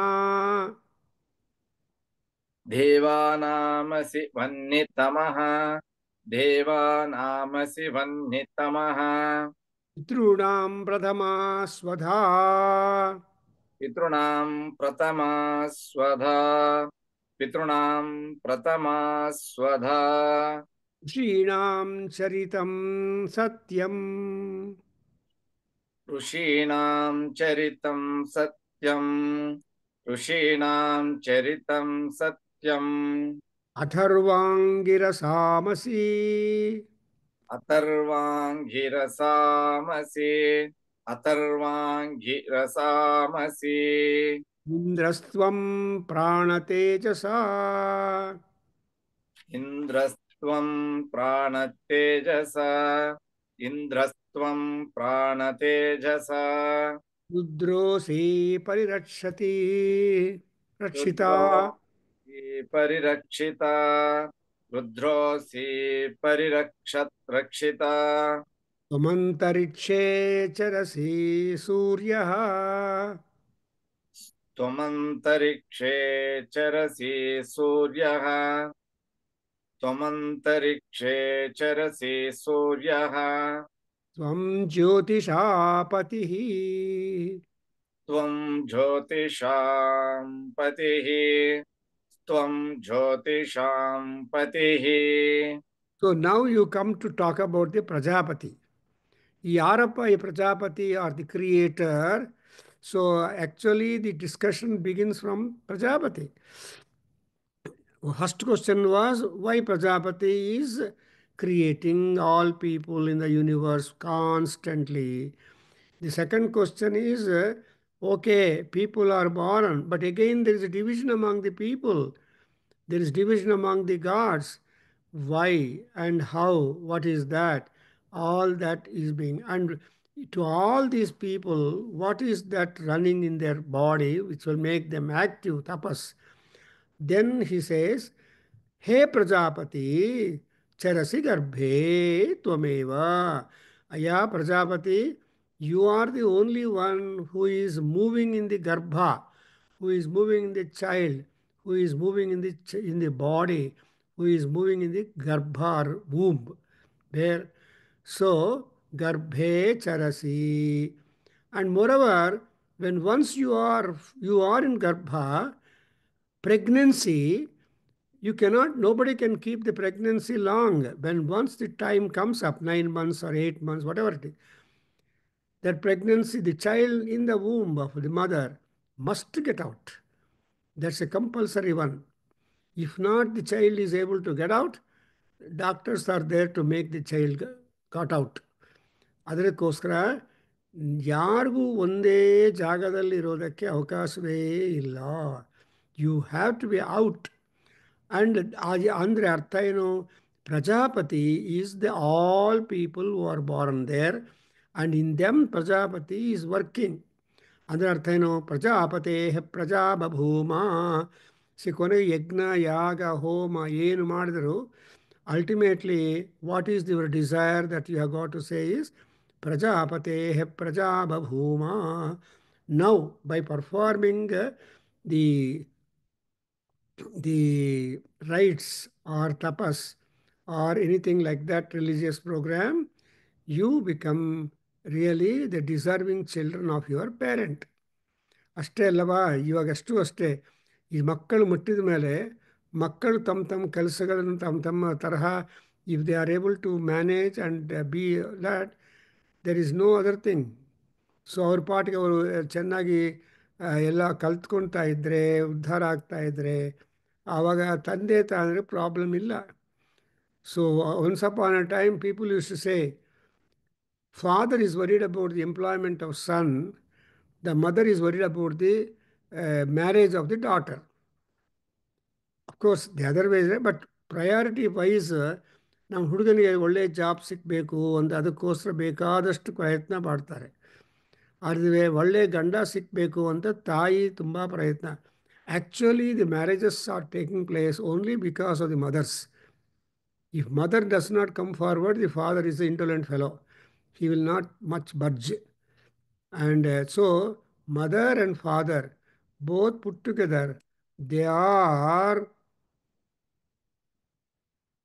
[SPEAKER 1] ದೇವಾನಾಮಸಿ ವಹ್ನಿತಮಃ. ದೇವಾನಾಮಸಿ ವಹ್ನಿತಮಃ.
[SPEAKER 3] ಪಿತॄಣಾಂ ಪ್ರಥಮಾ ಸ್ವಧಾ.
[SPEAKER 1] ಪಿತॄಣಾಂ ಪ್ರಥಮಾ ಸ್ವಧಾ. ಪಿತॄಣಾಂ ಪ್ರಥಮಾ ಸ್ವಧಾ.
[SPEAKER 3] ಋಷೀಣಾಂ ಚರಿತಂ ಸತ್ಯಂ.
[SPEAKER 1] ಋಷೀಣಾಂ ಚರಿತಂ ಸತ್ಯಂ. ಋಷೀಣಾಂ ಚರಿತಂ ಸತ್ಯಂ.
[SPEAKER 3] ಅಥರ್ವಾಂಗಿರಸಾಮಸಿ.
[SPEAKER 1] ಅಥರ್ವಾಂಗಿರಸಾಮಸಿ. ಅಥರ್ವಾಂಗಿರಸಾಮಸಿ.
[SPEAKER 3] ಇಂದ್ರಸ್ತ್ವಂ ಪ್ರಾಣತೇಜಸಾ.
[SPEAKER 1] ಇಂದ್ರಸ್ತ್ವಂ ಪ್ರಾಣತೇಜಸ. ಇಂದ್ರಸ್ತ್ವಂ ಪ್ರಾಣತೇಜಸ.
[SPEAKER 3] ರುದ್ರೋಸಿ ಪರಿರಕ್ಷತಿ ರಕ್ಷಿತಾ.
[SPEAKER 1] ಪರಿರಕ್ಷಿತ. ರುದ್ರೋಸಿ ರಕ್ಷಿತ.
[SPEAKER 3] ತ್ವಮಂತರಿಕ್ಷೇ ಚರಸಿ ಸೂರ್ಯಃ.
[SPEAKER 1] त्वमन्तरिक्षे चरसि सूर्यः त्वमन्तरिक्षे चरसि सूर्यः
[SPEAKER 3] त्वं ज्योतिषापतिः
[SPEAKER 1] त्वं ज्योतिषां पतिः त्वं ज्योतिषां पतिः.
[SPEAKER 3] So now you come to talk about the Prajapati. Yarappa, a Prajapati or the creator. So actually the discussion begins from Prajapati. First question was why Prajapati is creating all people in the universe constantly. The second question is okay, people are born, but again there is a division among the people. There is division among the gods. Why and how? What is that? All that is being. And to all these people, what is that running in their body which will make them active, tapas? Then he says, He Prajapati, Charasi Garbhe Tvameva. Aya Prajapati, you are the only one who is moving in the Garbha, who is moving in the child, who is moving in the body, who is moving in the Garbha or womb. There. So, Garbhe Charasi. And moreover, when once you are in Garbha, pregnancy, nobody can keep the pregnancy long. When once the time comes up, 9 months or 8 months, whatever it is, that pregnancy, the child in the womb of the mother must get out. That's a compulsory one. If not, the child is able to get out, doctors are there to make the child got out. ಅದಕ್ಕೋಸ್ಕರ ಯಾರಿಗೂ ಒಂದೇ ಜಾಗದಲ್ಲಿ ಇರೋದಕ್ಕೆ ಅವಕಾಶವೇ ಇಲ್ಲ. You have to be out. And ಅಂದರೆ ಅರ್ಥ ಏನು? Prajapati is the all people who are born there and in them Prajapati is working. ಅಂದರೆ ಅರ್ಥ ಏನು? ಪ್ರಜಾಪತೇ ಪ್ರಜಾ ಬಭೂಮ. ಕೊನೆಗೆ ಯಜ್ಞ ಯಾಗ ಹೋಮ ಏನು ಮಾಡಿದ್ರು ultimately what is your desire that you have got to say is ಪ್ರಜಾಪತೇ ಪ್ರಜಾ ಬಭೂಮ. Now by performing the rites or tapas or anything like that religious program, you become really the deserving children of your parent. ಅಷ್ಟೇ ಅಲ್ಲವಾ? ಇವಾಗಷ್ಟು ಅಷ್ಟೇ. ಈ ಮಕ್ಕಳು ಮುಟ್ಟಿದ ಮೇಲೆ ಮಕ್ಕಳು ತಮ್ಮ ಕೆಲಸಗಳನ್ನು ತಮ್ಮ ತರಹ if they are able to manage and be that there is no other thing. So ಅವ್ರ ಪಾಟಿಗೆ ಅವರು ಚೆನ್ನಾಗಿ ಎಲ್ಲ ಕಲ್ತ್ಕೊಳ್ತಾ ಇದ್ದರೆ, ಉದ್ಧಾರ ಆಗ್ತಾ ಇದ್ದರೆ, ಆವಾಗ ತಂದೆ ತಾಂದರೆ ಪ್ರಾಬ್ಲಮ್ ಇಲ್ಲ. So once upon a time people use to say father is worried about the employment of son, the mother is worried about the marriage of the daughter. Of course the other way is, but priority wise ನಮ್ಮ ಹುಡುಗನಿಗೆ ಒಳ್ಳೆಯ ಜಾಬ್ ಸಿಗಬೇಕು ಅಂತ ಅದಕ್ಕೋಸ್ಕರ ಬೇಕಾದಷ್ಟು ಪ್ರಯತ್ನ ಮಾಡ್ತಾರೆ. ಆದರೆ ಒಳ್ಳೆಯ ಗಂಡ ಸಿಗಬೇಕು ಅಂತ ತಾಯಿ ತುಂಬ ಪ್ರಯತ್ನ. Actually, the marriages are taking place only because of the mothers. If mother does not come forward, the father is an indolent fellow. He will not much budge. And so, mother and father, both put together, they are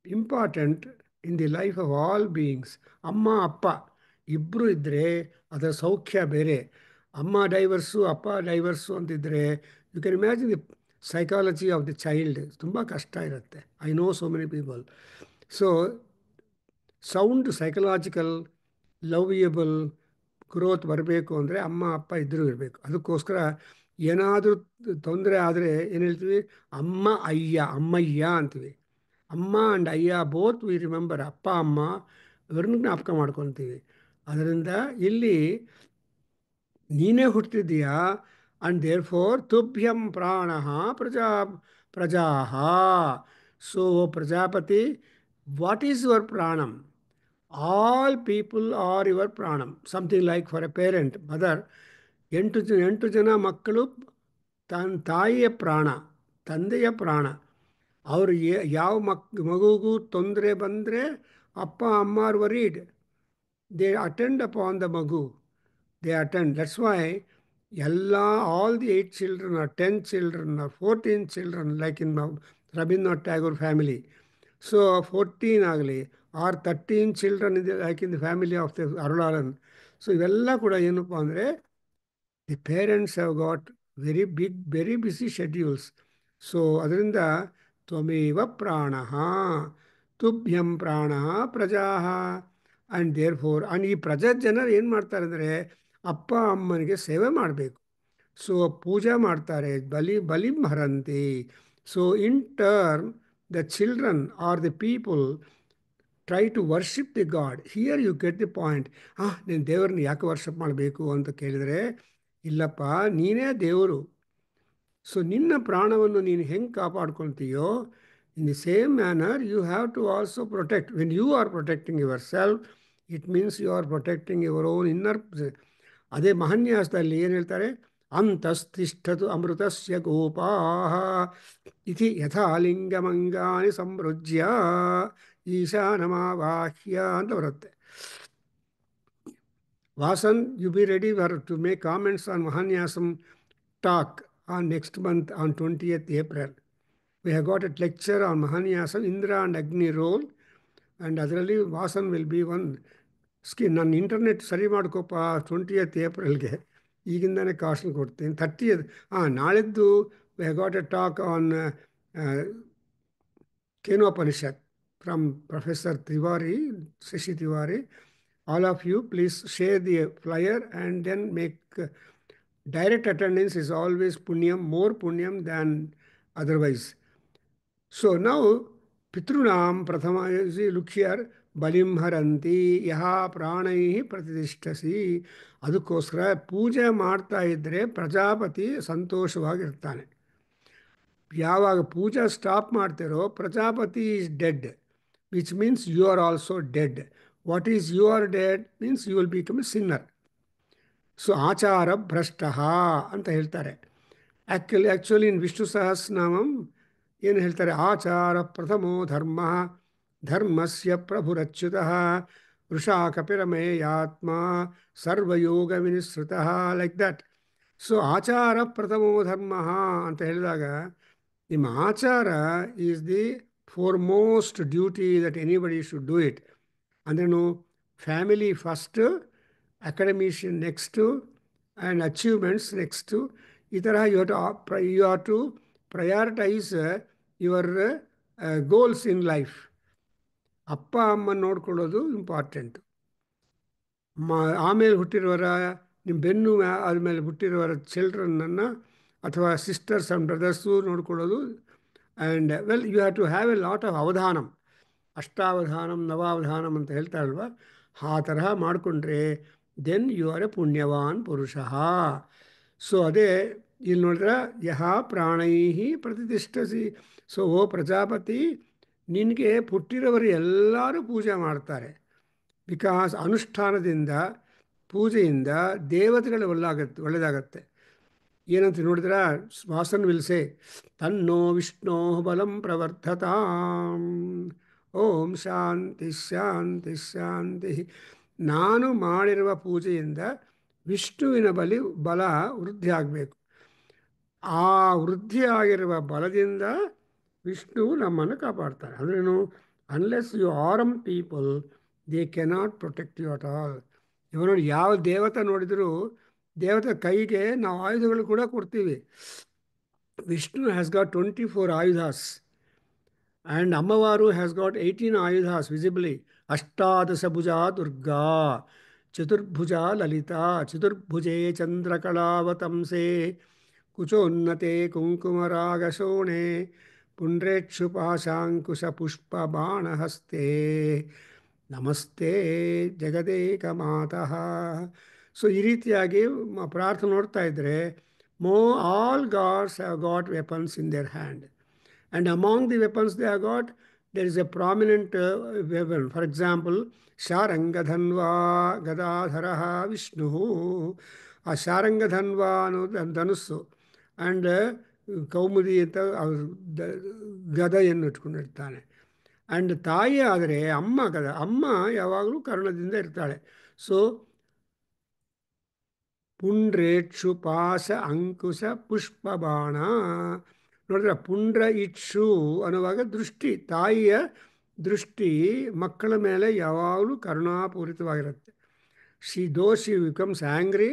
[SPEAKER 3] important in the life of all beings. ಅಮ್ಮ ಅಪ್ಪ ಇಬ್ಬರು ಇದ್ದರೆ ಅದರ ಸೌಖ್ಯ ಬೇರೆ. ಅಮ್ಮ ಡೈವರ್ಸು ಅಪ್ಪ ಡೈವರ್ಸು ಅಂತಿದ್ರೆ you can imagine the psychology of the child. ತುಂಬ ಕಷ್ಟ ಇರುತ್ತೆ. I know so many people. So sound psychological lovable growth ಬರಬೇಕು ಅಂದರೆ ಅಮ್ಮ ಅಪ್ಪ ಇದ್ದರೂ ಇರಬೇಕು. ಅದಕ್ಕೋಸ್ಕರ ಏನಾದರೂ ತೊಂದರೆ ಆದರೆ ಏನು ಹೇಳ್ತೀವಿ? ಅಮ್ಮ ಅಮ್ಮಯ್ಯ ಅಂತೀವಿ. ಅಮ್ಮ ಆ್ಯಂಡ್ ಅಯ್ಯ ಬೋತ್ ವಿ ರಿಮೆಂಬರ್. ಅಪ್ಪ ಅಮ್ಮ ಇವ್ರನ್ನ ಜ್ಞಾಪಕ ಮಾಡ್ಕೊತೀವಿ. ಅದರಿಂದ ಇಲ್ಲಿ ನೀನೇ ಹುಟ್ಟಿದೀಯಾ ಆ್ಯಂಡ್ ದೇರ್ ಫೋರ್ ತುಭ್ಯಂ ಪ್ರಾಣ ಪ್ರಜಾ. So Prajapati, what is your ಪ್ರಾಣಂ? ಆಲ್ ಪೀಪಲ್ ಆರ್ ಯುವರ್ ಪ್ರಾಣಂ. Something like for a parent mother, 8 ಜನ ಮಕ್ಕಳು ತಾಯಿಯ ಪ್ರಾಣ, ತಂದೆಯ ಪ್ರಾಣ. ಅವರು ಯಾವ ಮಗುಗೂ ತೊಂದರೆ ಬಂದರೆ ಅಪ್ಪ ಅಮ್ಮ are worried. They attend upon the ಮಗು. They attend. That's why all the 8 children or 10 children or 14 children, like in Rabindranath Tagore family. So 14 ಆಗಲಿ ಆರ್ 13 ಚಿಲ್ಡ್ರನ್ ಇದೆ like in the family of the Arulalan. So ಇವೆಲ್ಲ ಕೂಡ ಏನಪ್ಪ ಅಂದರೆ the parents have got very busy schedules. So ಅದರಿಂದ ತ್ವಮೇವ ಪ್ರಾಣ ತುಭ್ಯಂ ಪ್ರಾಣ ಪ್ರಜಾ ಆ್ಯಂಡ್ ದೇರ್ ಫೋರ್. ಆ್ಯಂಡ್ ಈ ಪ್ರಜಾ ಜನರು ಏನು ಮಾಡ್ತಾರೆ ಅಂದರೆ ಅಪ್ಪ ಅಮ್ಮನಿಗೆ ಸೇವೆ ಮಾಡಬೇಕು. ಸೊ ಪೂಜೆ ಮಾಡ್ತಾರೆ, ಬಲಿಂ ಹರಂತಿ. So in turn the children or the people try to worship the God. Here you get the point. ನೀನು ದೇವ್ರನ್ನ ಯಾಕೆ ವರ್ಷಪ್ ಮಾಡಬೇಕು ಅಂತ ಕೇಳಿದರೆ, ಇಲ್ಲಪ್ಪ ನೀನೇ ದೇವರು. ಸೊ ನಿನ್ನ ಪ್ರಾಣವನ್ನು ನೀನು ಹೆಂಗೆ ಕಾಪಾಡ್ಕೊಳ್ತೀಯೋ, in the same manner you have to also protect. When you are protecting yourself, it means you are protecting your own inner. ಅದೇ ಮಹಾನ್ಯಾಸದಲ್ಲಿ ಏನು ಹೇಳ್ತಾರೆ, ಅಂತಸ್ತಿಷ್ಠತು ಅಮೃತಸ್ಯ ಗೋಪಾಃ ಇತಿ ಯಥಾ ಲಿಂಗಮಂಗಾನಿ ಸಂವೃಜ್ಯ ಈಶಾನಮಾವಾಹ್ಯ ಅಂತ ಬರುತ್ತೆ. Vasan, you be ready to make comments on Mahanyasam talk on next month on 20th April. We have got a lecture on Mahanyasam, Indra and Agni role, and ಅದರಲ್ಲಿ ವಾಸನ್ ವಿಲ್ ಬಿ ಒನ್ ನನ್ನ ಇಂಟರ್ನೆಟ್ ಸರಿ ಮಾಡ್ಕೊಪ್ಪ 20th ಏಪ್ರಿಲ್ಗೆ, ಈಗಿಂದನೇ ಕಾಸ್ಟ್ಲಿ ಕೊಡ್ತೀನಿ. 30th ನಾಳಿದ್ದು V have got A talk on Kenopanishad from professor Tiwari, Shashi Tiwari. All of you, please share the flyer and then make direct attendance is always punyam, more punyam than otherwise. So now, Pitrunam Prathama, look here, Balim Haranti, Yaha Pranaihi Pratidishtasi. ಅದಕ್ಕೋಸ್ಕರ ಪೂಜೆ ಮಾಡ್ತಾ ಇದ್ದರೆ ಪ್ರಜಾಪತಿ ಸಂತೋಷವಾಗಿರ್ತಾನೆ. ಯಾವಾಗ ಪೂಜೆ ಸ್ಟಾಪ್ ಮಾಡ್ತಿರೋ Prajapati is dead, which means you are also dead. What is you are dead means you will become a sinner. So ಆಚಾರ ಭ್ರಷ್ಟ ಅಂತ ಹೇಳ್ತಾರೆ. ಆ್ಯಕ್ಚುಲಿ ಇನ್ ವಿಷ್ಣು ಸಹಸ್ರನಾಮಂ ಏನು ಹೇಳ್ತಾರೆ, ಆಚಾರ ಪ್ರಥಮೋ ಧರ್ಮ ಧರ್ಮಸ್ಯ ಪ್ರಭುರಚ್ಯುತಃ ವೃಷಾ ಕಪಿರಮೇಯಾತ್ಮ ಸರ್ವಯೋಗ ವಿನಿಸೃತಃ, ಲೈಕ್ ದಟ್. ಸೊ ಆಚಾರ ಪ್ರಥಮೋ ಧರ್ಮ ಅಂತ ಹೇಳಿದಾಗ ನಿಮ್ಮ ಆಚಾರ is the foremost duty that anybody should do it. ಅಂದ್ರೇನು, family first, academician next to, and achievements next to. ಈ ಥರ you have to prioritize your goals in life. ಅಪ್ಪ ಅಮ್ಮ ನೋಡ್ಕೊಳ್ಳೋದು ಇಂಪಾರ್ಟೆಂಟ್. ಆಮೇಲೆ ಹುಟ್ಟಿರೋರ ನಿಮ್ಮ ಬೆನ್ನು ಆದಮೇಲೆ ಹುಟ್ಟಿರೋರ ಚಿಲ್ಡ್ರನ್ನನ್ನು ಅಥವಾ ಸಿಸ್ಟರ್ಸ್ ಆ್ಯಂಡ್ ಬ್ರದರ್ಸು ನೋಡ್ಕೊಳ್ಳೋದು. And well you have to have a lot of ಅವಧಾನಂ, ಅಷ್ಟಾವಧಾನಂ ನವಾವಧಾನಂ ಅಂತ ಹೇಳ್ತಾರಲ್ವ, ಆ ತರಹ ಮಾಡಿಕೊಂಡ್ರೆ ದೆನ್ ಯು ಆರ್ ಎ ಪುಣ್ಯವಾನ್ ಪುರುಷ. ಸೊ ಅದೇ ಇಲ್ಲಿ ನೋಡಿದ್ರೆ ಯಹ ಪ್ರಾಣೈಹಿ ಪ್ರತಿಷ್ಠಿಸಿ. ಸೊ ಓ ಪ್ರಜಾಪತಿ, ನಿನಗೆ ಪುಟ್ಟಿರೋರು ಎಲ್ಲರೂ ಪೂಜೆ ಮಾಡ್ತಾರೆ. ಬಿಕಾಸ್ ಅನುಷ್ಠಾನದಿಂದ, ಪೂಜೆಯಿಂದ ದೇವತೆಗಳು ಒಳ್ಳೆಯದಾಗತ್ತೆ. ಏನಂತ ನೋಡಿದ್ರೆ ವಾಸನ್ ವಿಲ್ಸೆ ತನ್ನೋ ವಿಷ್ಣೋ ಬಲಂ ಪ್ರವರ್ಧತಾಂ ಓಂ ಶಾಂತಿ ಶಾಂತಿ ಶಾಂತಿ. ನಾನು ಮಾಡಿರುವ ಪೂಜೆಯಿಂದ ವಿಷ್ಣುವಿನ ಬಲ ವೃದ್ಧಿ ಆಗಬೇಕು. ಆ ವೃದ್ಧಿ ಆಗಿರುವ ಬಲದಿಂದ ವಿಷ್ಣು ನಮ್ಮನ್ನು ಕಾಪಾಡ್ತಾರೆ. ಅಂದ್ರೇನು, unless you arm people they cannot protect you at all. ಇವಾಗ ನೋಡಿ, ಯಾವ ದೇವತೆ ನೋಡಿದರೂ ದೇವತೆ ಕೈಗೆ ನಾವು ಆಯುಧಗಳು ಕೂಡ ಕೊಡ್ತೀವಿ. ವಿಷ್ಣು ಹ್ಯಾಸ್ ಗಾಟ್ 24 ಆಯುಧಾಸ್ ಆ್ಯಂಡ್ ಅಮ್ಮವಾರು ಹ್ಯಾಸ್ ಗಾಟ್ 18 ಆಯುಧಾಸ್ ವಿಸಿಬಲಿ. ಅಷ್ಟಾದಶ ಭುಜಾ ದುರ್ಗಾ, ಚತುರ್ಭುಜ ಲಲಿತಾ, ಚತುರ್ಭುಜೆ ಚಂದ್ರಕಲಾವತಂಸೆ, ಕುಚೋನ್ನತೆ ಕುಂಕುಮರಾಗಶೋಣೆ, ಪುಂಡ್ರೇಕ್ಷು ಪಾಶಾಂಕುಶ ಪುಷ್ಪ ಬಾಣಹಸ್ತೆ, ನಮಸ್ತೆ ಜಗದೇಕ ಮಾತಃ. ಸೊ ಈ ರೀತಿಯಾಗಿ ಪ್ರಾರ್ಥನೆ ನೋಡ್ತಾ ಇದ್ದರೆ all gods have got weapons in their hand. And among the weapons they have got, there is a prominent weapon. For example, Sharangadhanva Gadadharaha Vishnu. ಆ ಶಾರಂಗಧನ್ವ ಅನ್ನೋದು ಧನುಸ್ಸು, ಆ್ಯಂಡ್ ಕೌಮುದಿ ಅಂತ ಗದೆಯನ್ನು ಇಟ್ಕೊಂಡಿರ್ತಾನೆ. ಆ್ಯಂಡ್ ತಾಯಿ ಆದರೆ ಅಮ್ಮ ಯಾವಾಗಲೂ ಕರುಣದಿಂದ ಇರ್ತಾಳೆ. ಸೊ ಪುಂಡ್ರೇಕ್ಷು ಪಾಶ ಅಂಕುಶ ಪುಷ್ಪಬಾಣ. ನೋಡಿದ್ರೆ ಪುಂಡ್ರ ಇಕ್ಷು ಅನ್ನುವಾಗ ದೃಷ್ಟಿ, ತಾಯಿಯ ದೃಷ್ಟಿ ಮಕ್ಕಳ ಮೇಲೆ ಯಾವಾಗಲೂ ಕರುಣಾಪೂರಿತವಾಗಿರುತ್ತೆ. though she becomes angry,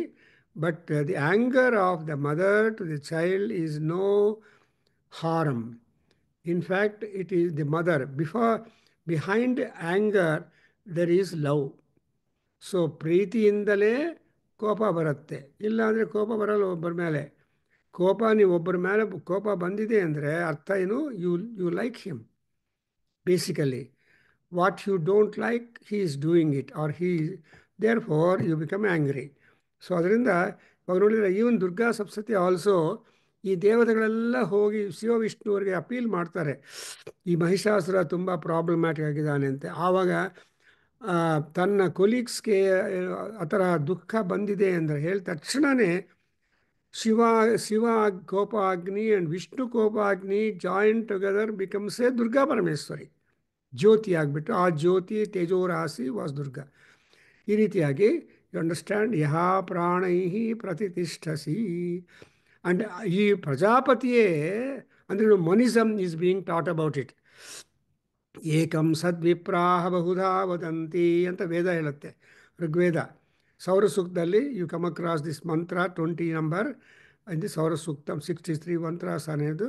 [SPEAKER 3] but the anger of the mother to the child is no harm. In fact, it is the mother. Behind anger, there is love. So ಪ್ರೀತಿಯಿಂದಲೇ ಕೋಪ ಬರುತ್ತೆ, ಇಲ್ಲಾಂದರೆ ಕೋಪ ಬರಲ್ಲ ಒಬ್ಬರ ಮೇಲೆ. ನೀವು ಒಬ್ಬರ ಮೇಲೆ ಕೋಪ ಬಂದಿದೆ ಅಂದರೆ ಅರ್ಥ ಏನು? You like him. Basically what you don't like he is doing it, or there for you become angry. So ಅದರಿಂದ ಇವಾಗ ನೋಡಿದರೆ ಈವನ್ ದುರ್ಗಾ ಸಪ್ತಶತಿ ಆಲ್ಸೋ ಈ ದೇವತೆಗಳೆಲ್ಲ ಹೋಗಿ ಶಿವ ವಿಷ್ಣುವರಿಗೆ ಅಪೀಲ್ ಮಾಡ್ತಾರೆ, ಈ ಮಹಿಷಾಸುರ ತುಂಬ ಪ್ರಾಬ್ಲಮ್ಯಾಟಿಕ್ ಆಗಿದ್ದಾನೆ ಅಂತ. ಆವಾಗ ತನ್ನ ಕೊಲೀಗ್ಸ್ಗೆ ಆ ಥರ ದುಃಖ ಬಂದಿದೆ ಅಂದರೆ ಹೇಳಿದ ತಕ್ಷಣವೇ ಶಿವ ಕೋಪಾಗ್ನಿ ಆ್ಯಂಡ್ ವಿಷ್ಣು ಕೋಪಾಗ್ನಿ joint together becomes a Durga Parameshwari, ಜ್ಯೋತಿ ಆಗಿಬಿಟ್ಟು ಆ ಜ್ಯೋತಿ ತೇಜೋರಾಶಿ ವಾಸ್ ದುರ್ಗಾ. ಈ ರೀತಿಯಾಗಿ ಯು ಅಂಡರ್ಸ್ಟ್ಯಾಂಡ್ ಯಹಾ ಪ್ರಾಣೈ ಪ್ರತಿಷ್ಠಸಿ. ಆ್ಯಂಡ್ ಈ ಪ್ರಜಾಪತಿಯೇ ಅಂದರೆ monism is being taught about it. ಏಕಂ ಸದ್ವಿಪ್ರಾಹ ಬಹುಧಾ ವದಂತಿ ಅಂತ ವೇದ ಹೇಳುತ್ತೆ, ಋಗ್ವೇದ. ಸೌರ ಸೂಕ್ತದಲ್ಲಿ you come across this mantra 20 number ಇದು ಸೌರ ಸೂಕ್ತ 63 ಮಂತ್ರಾಸ್ ಅನ್ನೋದು.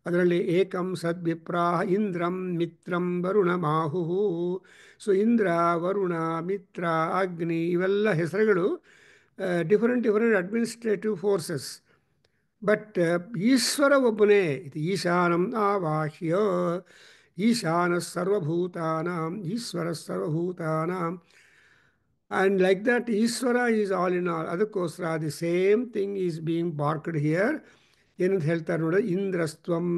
[SPEAKER 3] ಅದರಲ್ಲಿ ಏಕಂ ಸದ್ವಿಪ್ರಾಹ ಇಂದ್ರಂ ಮಿತ್ರಂ ವರುಣ ಮಾಹುಹು. ಸೊ ಇಂದ್ರ, ವರುಣ, ಮಿತ್ರ, ಅಗ್ನಿ ಇವೆಲ್ಲ ಹೆಸರುಗಳು different administrative forces. But Ishwara ಒಬ್ಬನೇ. ಇದು ಈಶಾನಂ ಆವಾಹ್ಯ, ಈಶಾನ ಸರ್ವಭೂತಾನಾಂ, ಈಶ್ವರ ಸರ್ವಭೂತಾನಾಂ. And like that Ishwara is all in all. ಅದಕ್ಕೋಸ್ಕರ the same thing is being barked here. ಏನಂತ ಹೇಳ್ತಾರೆ ನೋಡಿ, ಇಂದ್ರಸ್ತ್ವಂ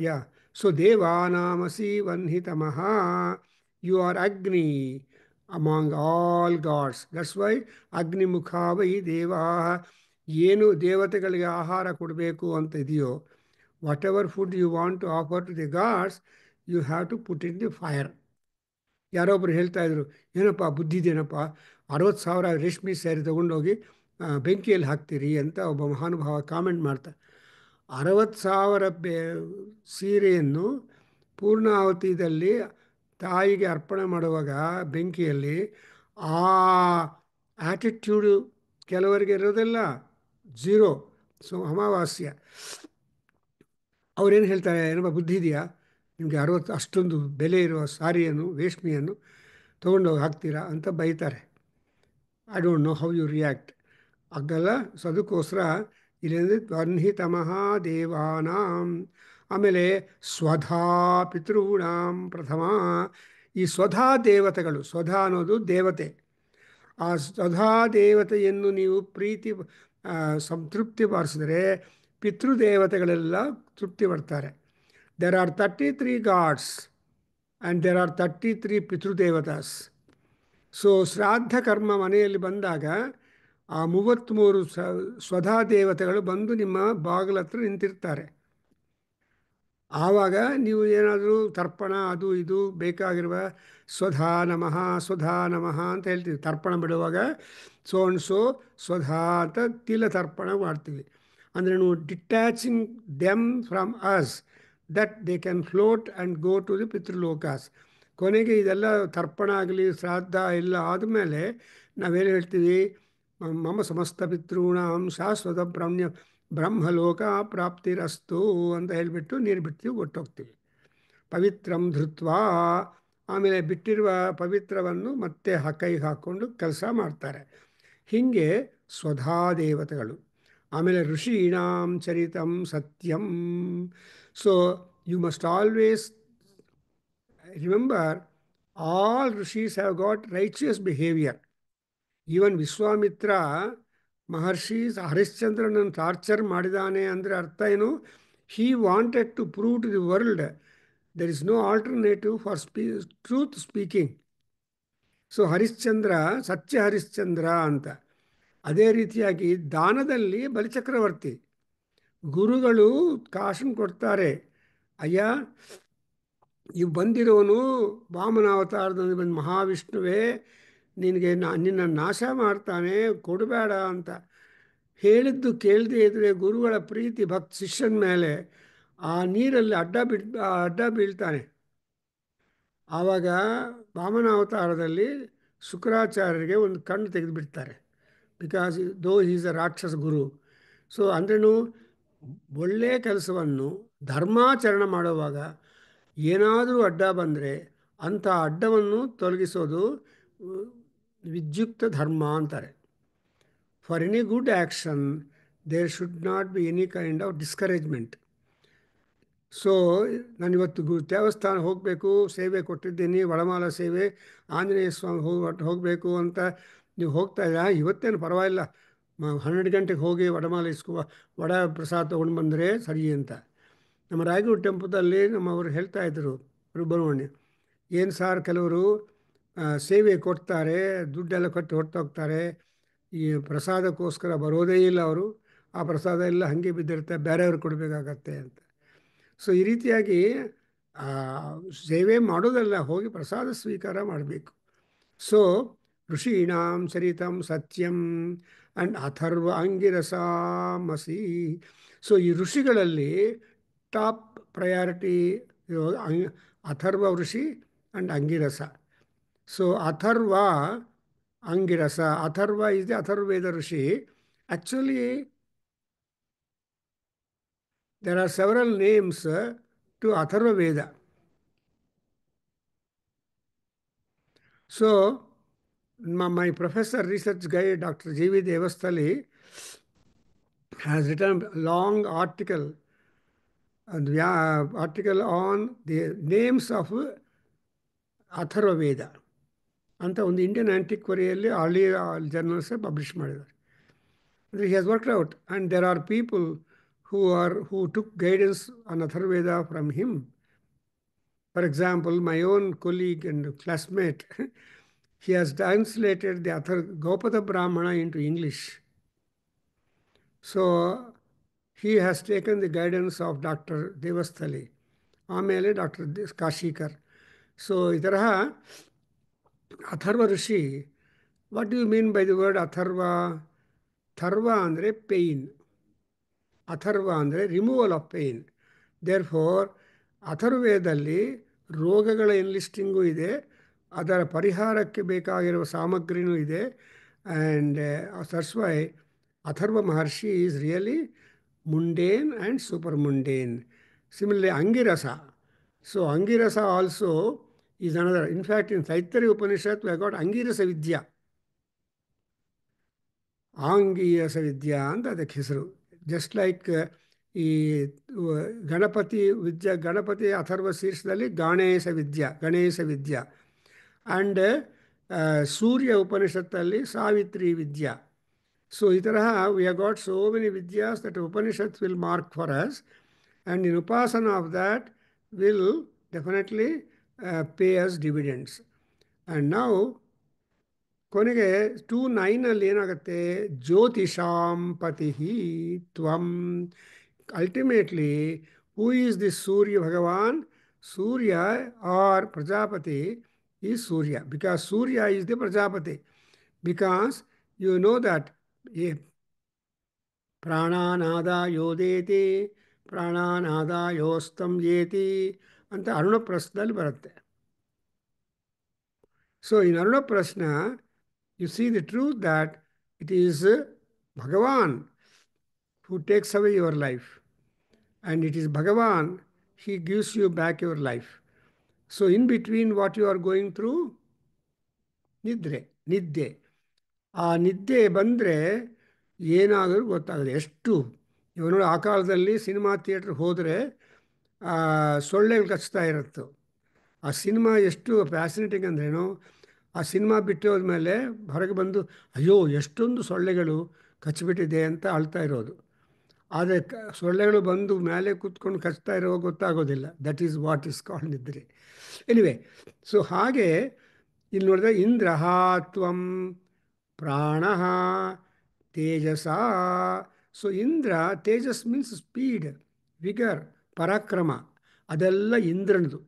[SPEAKER 3] ಯಾ. ಸೊ ದೇವಾನಾಮಸಿ ವನ್ಹಿತಮಃ, you are Agni among all gods. That's why ಅಗ್ನಿಮುಖ ವೈ ದೇವಾ. ಏನು ದೇವತೆಗಳಿಗೆ ಆಹಾರ ಕೊಡಬೇಕು ಅಂತ ಇದೆಯೋ, whatever food you want to offer to the gods, you have to put in the fire. ಯಾರೊಬ್ಬರು ಹೇಳ್ತಾ ಇದ್ರು, ಏನಪ್ಪ ಬುದ್ಧಿದೇನಪ್ಪ, 60,000 ರೇಷ್ಮೆ ಸ್ಯಾರಿ ತೊಗೊಂಡೋಗಿ ಬೆಂಕಿಯಲ್ಲಿ ಹಾಕ್ತೀರಿ ಅಂತ ಒಬ್ಬ ಮಹಾನುಭಾವ ಕಾಮೆಂಟ್ ಮಾಡ್ತಾ. 60,000 ಸೀರೆಯನ್ನು ಪೂರ್ಣಾವತಿದಲ್ಲಿ ತಾಯಿಗೆ ಅರ್ಪಣೆ ಮಾಡುವಾಗ ಬೆಂಕಿಯಲ್ಲಿ ಆ ಆ್ಯಟಿಟ್ಯೂಡು ಕೆಲವರಿಗೆ ಇರೋದಿಲ್ಲ, ಝೀರೋ. ಸೊ ಅಮಾವಾಸ್ಯ ಅವರೇನು ಹೇಳ್ತಾರೆ, ಏನಪ್ಪ ಬುದ್ಧಿ ಇದೆಯಾ ನಿಮಗೆ, ಅಷ್ಟೊಂದು ಬೆಲೆ ಇರುವ ಸಾರಿಯನ್ನು ರೇಷ್ಮೆಯನ್ನು ತೊಗೊಂಡೋಗಿ ಹಾಕ್ತೀರಾ ಅಂತ ಬೈತಾರೆ. I don't know how you react ಆಗಲ್ಲ. ಸೊ ಅದಕ್ಕೋಸ್ಕರ ಇಲ್ಲೇಂದ್ರೆ ವರ್ಣಿತಮಃ ದೇವಾನಾಂ. ಆಮೇಲೆ ಸ್ವಧಾ ಪಿತೃಣಾಂ ಪ್ರಥಮ. ಈ ಸ್ವಧಾ ದೇವತೆಗಳು, ಸ್ವಧಾ ಅನ್ನೋದು ದೇವತೆ. ಆ ಸ್ವಧಾ ದೇವತೆಯನ್ನು ನೀವು ಪ್ರೀತಿ ಸಂತೃಪ್ತಿ ಬಾರಿಸಿದರೆ ಪಿತೃದೇವತೆಗಳೆಲ್ಲ ತೃಪ್ತಿ ಪಡ್ತಾರೆ. There are 33 gods and there are 33 ಪಿತೃದೇವತಾಸ್. ಸೊ ಶ್ರಾದ್ದ ಕರ್ಮ ಮನೆಯಲ್ಲಿ ಬಂದಾಗ ಆ 33 ಸ್ವಧಾ ದೇವತೆಗಳು ಬಂದು ನಿಮ್ಮ ಬಾಗಿಲ ಹತ್ರ ನಿಂತಿರ್ತಾರೆ. ಆವಾಗ ನೀವು ಏನಾದರೂ ತರ್ಪಣ ಅದು ಇದು ಬೇಕಾಗಿರುವ ಸ್ವಧಾ ನಮಃ ಅಂತ ಹೇಳ್ತೀವಿ. ತರ್ಪಣ ಬಿಡುವಾಗ ಸೋ ಅಂಡ್ ಸೋ ಸ್ವಧಾ ಅಂತ ತಿಲ ತರ್ಪಣ ಮಾಡ್ತೀವಿ. ಅಂದರೆ ನೀವು detaching them from us that they can float and go to the ಪಿತೃಲೋಕಾಸ್. ಕೊನೆಗೆ ಇದೆಲ್ಲ ತರ್ಪಣ ಆಗಲಿ ಶ್ರಾದ್ದ ಎಲ್ಲ ಆದಮೇಲೆ ನಾವೇನು ಹೇಳ್ತೀವಿ, ಮಮ ಸಮಸ್ತ ಪಿತೃಣಾಂ ಶಾಶ್ವತ ಬ್ರಹ್ಮಲೋಕ ಪ್ರಾಪ್ತಿರಸ್ತು ಅಂತ ಹೇಳಿಬಿಟ್ಟು ನೀರು ಬಿಡ್ತೀವಿ, ಒಟ್ಟೋಗ್ತೀವಿ. ಪವಿತ್ರಂ ಧೃತ್ವಾ. ಆಮೇಲೆ ಬಿಟ್ಟಿರುವ ಪವಿತ್ರವನ್ನು ಮತ್ತೆ ಕೈಗೆ ಹಾಕ್ಕೊಂಡು ಕೆಲಸ ಮಾಡ್ತಾರೆ. ಹೀಗೆ ಸ್ವಧಾ ದೇವತೆಗಳು. ಆಮೇಲೆ ಋಷೀಣಾಂ ಚರಿತಂ ಸತ್ಯಂ. So you must always remember all ಋಷೀಸ್ have got righteous behaviour. Even Vishwamitra ಮಹರ್ಷಿ ಹರಿಶ್ಚಂದ್ರನನ್ನು ಟಾರ್ಚರ್ ಮಾಡಿದಾನೆ ಅಂದರೆ ಅರ್ಥ ಏನು? He wanted to prove to the world there is no alternative for truth speaking. So Harishchandra ಸತ್ಯ ಹರಿಶ್ಚಂದ್ರ ಅಂತ. ಅದೇ ರೀತಿಯಾಗಿ ದಾನದಲ್ಲಿ ಬಲಿಚಕ್ರವರ್ತಿ. ಗುರುಗಳು ಕಾಶನ್ ಕೊಡ್ತಾರೆ, ಅಯ್ಯ ಇವು ಬಂದಿರೋನು ವಾಮನಾವತಾರದಲ್ಲಿ ಬಂದು ಮಹಾವಿಷ್ಣುವೇ, ನಿನಗೆ ನಿನ್ನ ನಾಶ ಮಾಡ್ತಾನೆ, ಕೊಡಬೇಡ ಅಂತ ಹೇಳಿದ್ದು ಕೇಳದೇ ಇದ್ದರೆ ಗುರುಗಳ ಪ್ರೀತಿ ಭಕ್ತ ಶಿಷ್ಯನ ಮೇಲೆ ಆ ನೀರಲ್ಲಿ ಅಡ್ಡ ಬೀಳ್ತಾನೆ. ಆವಾಗ ವಾಮನ ಅವತಾರದಲ್ಲಿ ಶುಕ್ರಾಚಾರ್ಯರಿಗೆ ಒಂದು ಕಣ್ಣು ತೆಗೆದುಬಿಡ್ತಾರೆ. ಬಿಕಾಸ್ ದೋ ಈಸ್ ಅ ರಾಕ್ಷಸ ಗುರು. ಸೊ ಅಂದ್ರೂ ಒಳ್ಳೆಯ ಕೆಲಸವನ್ನು ಧರ್ಮಾಚರಣೆ ಮಾಡುವಾಗ ಏನಾದರೂ ಅಡ್ಡ ಬಂದರೆ ಅಂಥ ಅಡ್ಡವನ್ನು ತೊಲಗಿಸೋದು ವಿದ್ಯುಕ್ತ ಧರ್ಮ ಅಂತಾರೆ. For any good action there should not be any kind of discouragement. So ನಾನಿವತ್ತು ದೇವಸ್ಥಾನ ಹೋಗಬೇಕು, ಸೇವೆ ಕೊಟ್ಟಿದ್ದೀನಿ, ವಡಮಾಲ ಸೇವೆ, ಆಂಜನೇಯ ಸ್ವಾಮಿ ಹೋಗಬೇಕು ಅಂತ ನೀವು ಹೋಗ್ತಾ ಇದ್ದೀರಾ, ಇವತ್ತೇನು ಪರವಾಗಿಲ್ಲ, 12 ಗಂಟೆಗೆ ಹೋಗಿ ವಡಮಾಲ ವಡ ಪ್ರಸಾದ ತೊಗೊಂಡು ಬಂದರೆ ಸರಿ ಅಂತ. ನಮ್ಮ ರಾಯಗೂರು ಟೆಂಪದಲ್ಲಿ ನಮ್ಮವರು ಹೇಳ್ತಾಯಿದ್ರು, ಸುಬ್ರಹ್ಮಣ್ಯ, ಏನು ಸಾರ್ ಕೆಲವರು ಸೇವೆ ಕೊಡ್ತಾರೆ, ದುಡ್ಡೆಲ್ಲ ಕೊಟ್ಟು ಹೊರಟೋಗ್ತಾರೆ, ಈ ಪ್ರಸಾದಕ್ಕೋಸ್ಕರ ಬರೋದೇ ಇಲ್ಲ ಅವರು, ಆ ಪ್ರಸಾದ ಎಲ್ಲ ಹಾಗೆ ಬಿದ್ದಿರುತ್ತೆ, ಬೇರೆಯವ್ರಿಗೆ ಕೊಡಬೇಕಾಗತ್ತೆ ಅಂತ. ಸೊ ಈ ರೀತಿಯಾಗಿ ಸೇವೆ ಮಾಡೋದಲ್ಲ, ಹೋಗಿ ಪ್ರಸಾದ ಸ್ವೀಕಾರ ಮಾಡಬೇಕು. ಸೊ ಋಷೀಣಾಂ ಚರಿತಂ ಸತ್ಯಂ ಆ್ಯಂಡ್ ಅಥರ್ವ ಅಂಗಿರಸಾಮಸಿ. ಸೊ ಈ ಋಷಿಗಳಲ್ಲಿ ಟಾಪ್ ಪ್ರಯಾರಿಟಿ ಅಥರ್ವ ಋಷಿ and Angirasa. So Atharva Angirasa, Atharva is the Atharvaveda ಋಷಿ. Actually there are several names to Atharva Veda. So, my professor, research guide, Dr. J.V. Devasthali, has written a long article on the names of Atharva Veda. ಅಂತ ಒಂದು ಇಂಡಿಯನ್ ಆಂಟಿಕ್ವರಿಯಲ್ಲಿ ಅರ್ಲಿ ಜರ್ನಲ್ಸ್ ಪಬ್ಲಿಷ್ ಮಾಡಿದ್ದಾರೆ. He has worked out, and there are people who took guidance on Atharva Veda from him. For example, my own colleague and classmate, he has translated the Gaupada Brahmana into English. So he has taken the guidance of Dr. Devasthali, ಆಮೇಲೆ Dr. Kashikar. So ಈ ತರಹ ಅಥರ್ವ ಋಷಿ. What do you mean by the word Atharva? ಥರ್ವ ಅಂದರೆ ಪೇಯ್ನ್, ಅಥರ್ವ ಅಂದರೆ removal of pain. Therefore ಅಥರ್ವೇದದಲ್ಲಿ ರೋಗಗಳ ಎನ್ಲಿಸ್ಟಿಂಗು ಇದೆ, ಅದರ ಪರಿಹಾರಕ್ಕೆ ಬೇಕಾಗಿರುವ ಸಾಮಗ್ರಿನೂ ಇದೆ. ಆ್ಯಂಡ್ ದಟ್ಸ್ ವೈ ಅಥರ್ವ ಮಹರ್ಷಿ is really mundane and super mundane. Similarly Angirasa. So Angirasa also is another. In fact in Taittiriya Upanishad we got Angirasa ವಿದ್ಯಾ, ಆಂಗೀರಸ ವಿದ್ಯಾ ಅಂತ ಅದಕ್ಕೆ ಹೆಸರು. ಜಸ್ಟ್ ಲೈಕ್ ಈ ಗಣಪತಿ ಅಥರ್ವ ಶೀರ್ಷದಲ್ಲಿ ಗಣೇಶ ವಿದ್ಯಾ ಆ್ಯಂಡ್ ಸೂರ್ಯ ಉಪನಿಷತ್ತಲ್ಲಿ ಸಾವಿತ್ರಿ ವಿದ್ಯಾ. ಸೊ ಈ ತರಹ we have got so many ವಿದ್ಯಾಸ್ that Upanishad will mark for us, and in ಉಪಾಸನ of that will definitely pay us dividends. And ನಾವು ಕೊನೆಗೆ 2:9 ಏನಾಗುತ್ತೆ? ಜ್ಯೋತಿಷಾಂ ಪತಿ ತ್ವಂ. Ultimately who is this Surya Bhagavan? Surya or Prajapati is Surya, because Surya is the Prajapati. Because you know that ಪ್ರಾಣಾನಾದ ಯೋದೇತಿ ಪ್ರಾಣಾನಾದ ಯೋಸ್ತಂ ಯೇತಿ ಅಂತ ಅರುಣಪ್ರಸ್ಥದಲ್ಲಿ ಬರುತ್ತೆ. So in ಅರುಣಪ್ರಶ್ನ you see the truth that it is Bhagavan who takes away your life, and it is Bhagavan, he gives you back your life. So in between what you are going through, ನಿದ್ದೆ. ಆ ನಿದ್ದೆ ಬಂದರೆ ಏನಾದರೂ ಗೊತ್ತಾಗಲ್ಲ. ಎಷ್ಟು ಇವನು ಆ ಕಾಲದಲ್ಲಿ ಸಿನಿಮಾ ಥಿಯೇಟ್ರಿಗೆ ಹೋದರೆ ಸೊಳ್ಳೆಗಳು ಕಚ್ತಾ ಇರುತ್ತೋ. ಆ ಸಿನಿಮಾ ಎಷ್ಟು ಫ್ಯಾಸಿನೇಟಿಂಗ್ ಅಂದ್ರೇನು, ಆ ಸಿನಿಮಾ ಬಿಟ್ಟೋದ್ಮೇಲೆ ಹೊರಗೆ ಬಂದು ಅಯ್ಯೋ ಎಷ್ಟೊಂದು ಸೊಳ್ಳೆಗಳು ಕಚ್ಚಿಬಿಟ್ಟಿದೆ ಅಂತ ಅಳ್ತಾ ಇರೋದು. ಆದರೆ ಸೊಳ್ಳೆಗಳು ಬಂದು ಮೇಲೆ ಕೂತ್ಕೊಂಡು ಕಚ್ತಾ ಇರೋ ಗೊತ್ತಾಗೋದಿಲ್ಲ. That is what is called ನಿದ್ರೆ. ಎನಿವೆ, ಸೊ ಹಾಗೆ ಇಲ್ಲಿ ನೋಡಿದ್ರೆ ಇಂದ್ರ ತ್ವಂ ಪ್ರಾಣ ತೇಜಸ. ಸೊ ಇಂದ್ರ, ತೇಜಸ್ ಮೀನ್ಸ್ ಸ್ಪೀಡ್, ವಿಗರ್, ಪರಾಕ್ರಮ, ಅದೆಲ್ಲ ಇಂದ್ರನದು.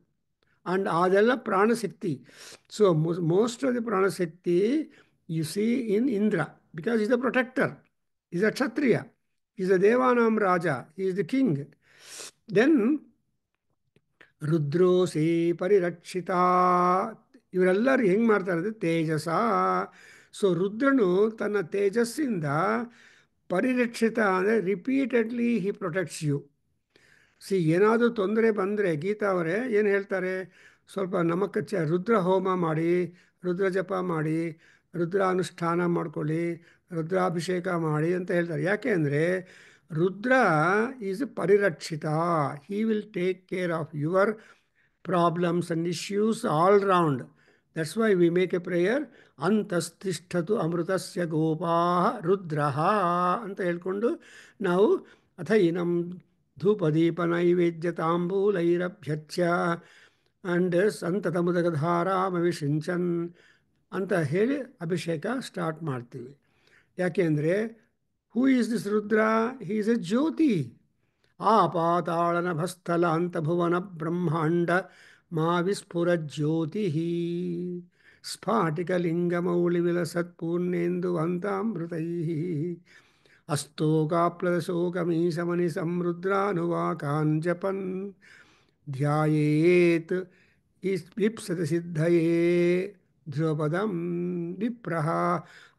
[SPEAKER 3] and adella pranashakti. So most of the pranashakti you see in Indra, because he's the protector, he's a kshatriya, he's a devanam raja, he is the king. Then ರುದ್ರೋಸಿ ಪರಿರಕ್ಷಿತ, ಇವರೆಲ್ಲರೂ ಹೆಂಗೆ ಮಾಡ್ತಾರೆ ಅಂದರೆ ತೇಜಸ. ಸೊ ರುದ್ರನು ತನ್ನ ತೇಜಸ್ಸಿಂದ ಪರಿರಕ್ಷಿತ ಅಂದರೆ ರಿಪೀಟೆಡ್ಲಿ ಹಿ ಪ್ರೊಟೆಕ್ಟ್ಸ್ ಯು. ಏನಾದರೂ ತೊಂದರೆ ಬಂದರೆ ಗೀತಾ ಅವರೇ ಏನು ಹೇಳ್ತಾರೆ, ಸ್ವಲ್ಪ ರುದ್ರ ಹೋಮ ಮಾಡಿ, ರುದ್ರ ಜಪ ಮಾಡಿ, ರುದ್ರ ಅನುಷ್ಠಾನ ಮಾಡ್ಕೊಳ್ಳಿ, ರುದ್ರಾಭಿಷೇಕ ಮಾಡಿ ಅಂತ ಹೇಳ್ತಾರೆ. ಯಾಕೆ ಅಂದರೆ ರುದ್ರ ಈಸ್ ಪರಿರಕ್ಷಿತ. He will take care of your problems and issues all round. That's why we make a prayer, ಅಂತಸ್ತಿಷ್ಠತು ಅಮೃತಸ್ಯ ಗೋಪಾಃ ರುದ್ರಃ ಅಂತ ಹೇಳ್ಕೊಂಡು ನಾವು ಅಥೈನಂ ಧೂಪದೀಪ ನೈವೇದ್ಯ ತಾಂಬೂಲೈರಭ್ಯಚ್ಯ ಅಂಡ್ ಸಂತತಮುದಗಧಾರಾಮವಿಷಿಂಚನ್ ಅಂತ ಹೇಳಿ ಅಭಿಷೇಕ ಸ್ಟಾರ್ಟ್ ಮಾಡ್ತೀವಿ. ಯಾಕೆಂದರೆ who is this Rudra? He is a ಜ್ಯೋತಿ. ಆಪಾತಾಳನಭಸ್ಥಲ ಅಂತಭುವನ ಬ್ರಹ್ಮಾಂಡ ಮಾ ವಿಸ್ಫುರ ಜ್ಯೋತಿ ಸ್ಫಾಟಿಕಲಿಂಗಮೌಳಿ ವಿಲಸತ್ಪೂರ್ಣೇಂದು ಹಂತಾಮೃತೈ ಅಸ್ತೋಕಾಪ್ಲಶೋಕಮೀಶಮನಿ ಸಮರುದ್ರಾನುವಾಕಾನ್ ಜಪನ್ ಧ್ಯಾಯೇತ್ ಇಪ್ಸತ ಸಿದ್ಧಯೇ ಧ್ರುವಪದಂ ವಿಪ್ರಹ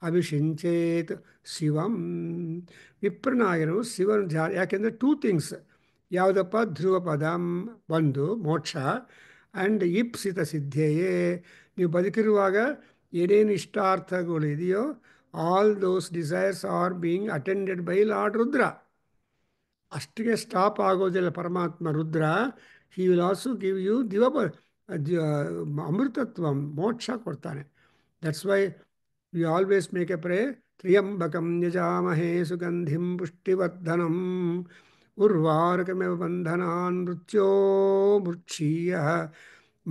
[SPEAKER 3] ಅಭಿಷಿಂಚೇತ್ ಶಿವಂ. ವಿಪ್ರನಾಯರು ಶಿವನ ಯಾಕೆಂದರೆ ಟೂ ಥಿಂಗ್ಸ್, ಯಾವುದಪ್ಪ? ಧ್ರುವಪದಂ ಒಂದು ಮೋಕ್ಷ, ಆ್ಯಂಡ್ ಇಪ್ಸಿತ ಸಿದ್ಧೆಯೇ, ನೀವು ಬದುಕಿರುವಾಗ ಏನೇನು ಇಷ್ಟಾರ್ಥಗಳಿದೆಯೋ all those desires are being attended by lord Rudra. ಅಷ್ಟಿಗೆ ಸ್ಟಾಪ್ ಆಗೋದಿಲ್ಲ ಪರಮಾತ್ಮ Rudra. He will also give you ಅಮೃತತ್ವ, ಮೋಕ್ಷ ಕೊಡ್ತಾನೆ. That's why we always make a pray, ತ್ರ್ಯಂಬಕಂ ಯಜಾಮಹೇ ಸುಗಂಧಿಂ ಪುಷ್ಟಿವರ್ಧನಂ ಉರ್ವಾರುಕಮೇವ ಬಂಧನಾನ್ ಮೃತ್ಯೋ ಮೃಕ್ಷೀಯ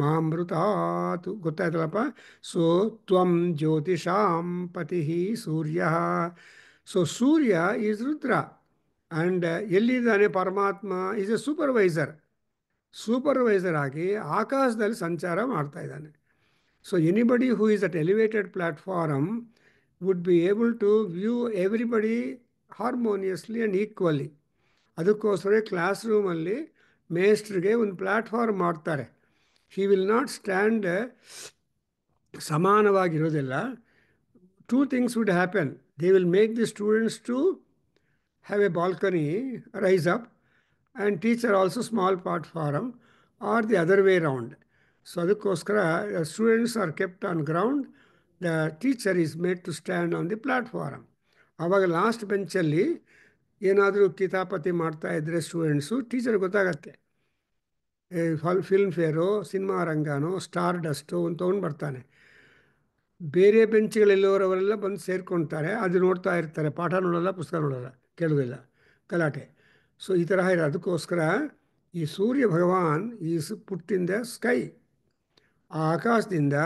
[SPEAKER 3] ಮಾಮೃತಾತು. ಗೊತ್ತಾಯ್ತಲ್ಲಪ್ಪ? ಸೊ ತ್ವಂ ಜ್ಯೋತಿಷಾಂ ಪತಿ Surya. So Surya is Rudra. And ಎಲ್ಲಿದ್ದಾನೆ ಪರಮಾತ್ಮ? ಈಸ್ ಎ ಸೂಪರ್ವೈಸರ್ ಆಗಿ ಆಕಾಶದಲ್ಲಿ ಸಂಚಾರ ಮಾಡ್ತಾ ಇದ್ದಾನೆ. So anybody who is at elevated platform would be able to view everybody harmoniously and equally. ಅದಕ್ಕೋಸ್ಕರ ಕ್ಲಾಸ್ ರೂಮಲ್ಲಿ ಮೇಸ್ಟ್ರಿಗೆ ಒಂದು ಪ್ಲ್ಯಾಟ್ಫಾರ್ಮ್ ಮಾಡ್ತಾರೆ. ಹಿ ವಿಲ್ ನಾಟ್ ಸ್ಟ್ಯಾಂಡ್ ಸಮಾನವಾಗಿರೋದಿಲ್ಲ. Two things would happen. They will make the students to have a balcony, rise up, and teacher also small platform, or the other way round. So ಅದಕ್ಕೋಸ್ಕರ students are kept on ground, the teacher is made to stand on the platform. ಆವಾಗ ಲಾಸ್ಟ್ ಬೆಂಚಲ್ಲಿ ಏನಾದರೂ ಕಿತಾಪತಿ ಮಾಡ್ತಾಯಿದ್ರೆ ಸ್ಟೂಡೆಂಟ್ಸು, ಟೀಚರ್ ಗೊತ್ತಾಗತ್ತೆ. ಫಿಲ್ಮ್ ಫೇರು, ಸಿನಿಮಾ ರಂಗನೋ, ಸ್ಟಾರ್ ಡಸ್ಟು ಒಂದು ತೊಗೊಂಡು ಬರ್ತಾನೆ. ಬೇರೆ ಬೆಂಚ್ಗಳೆಲ್ಲವರವರೆಲ್ಲ ಬಂದು ಸೇರ್ಕೊಳ್ತಾರೆ, ಅದು ನೋಡ್ತಾ ಇರ್ತಾರೆ. ಪಾಠ ನೋಡೋಲ್ಲ, ಪುಸ್ತಕ ನೋಡೋಲ್ಲ, ಕೇಳೋದಿಲ್ಲ, ಗಲಾಟೆ. ಸೊ ಈ ತರಹ ಇರೋ. ಅದಕ್ಕೋಸ್ಕರ ಈ Surya Bhagavan is put in the sky. ಆ ಆಕಾಶದಿಂದ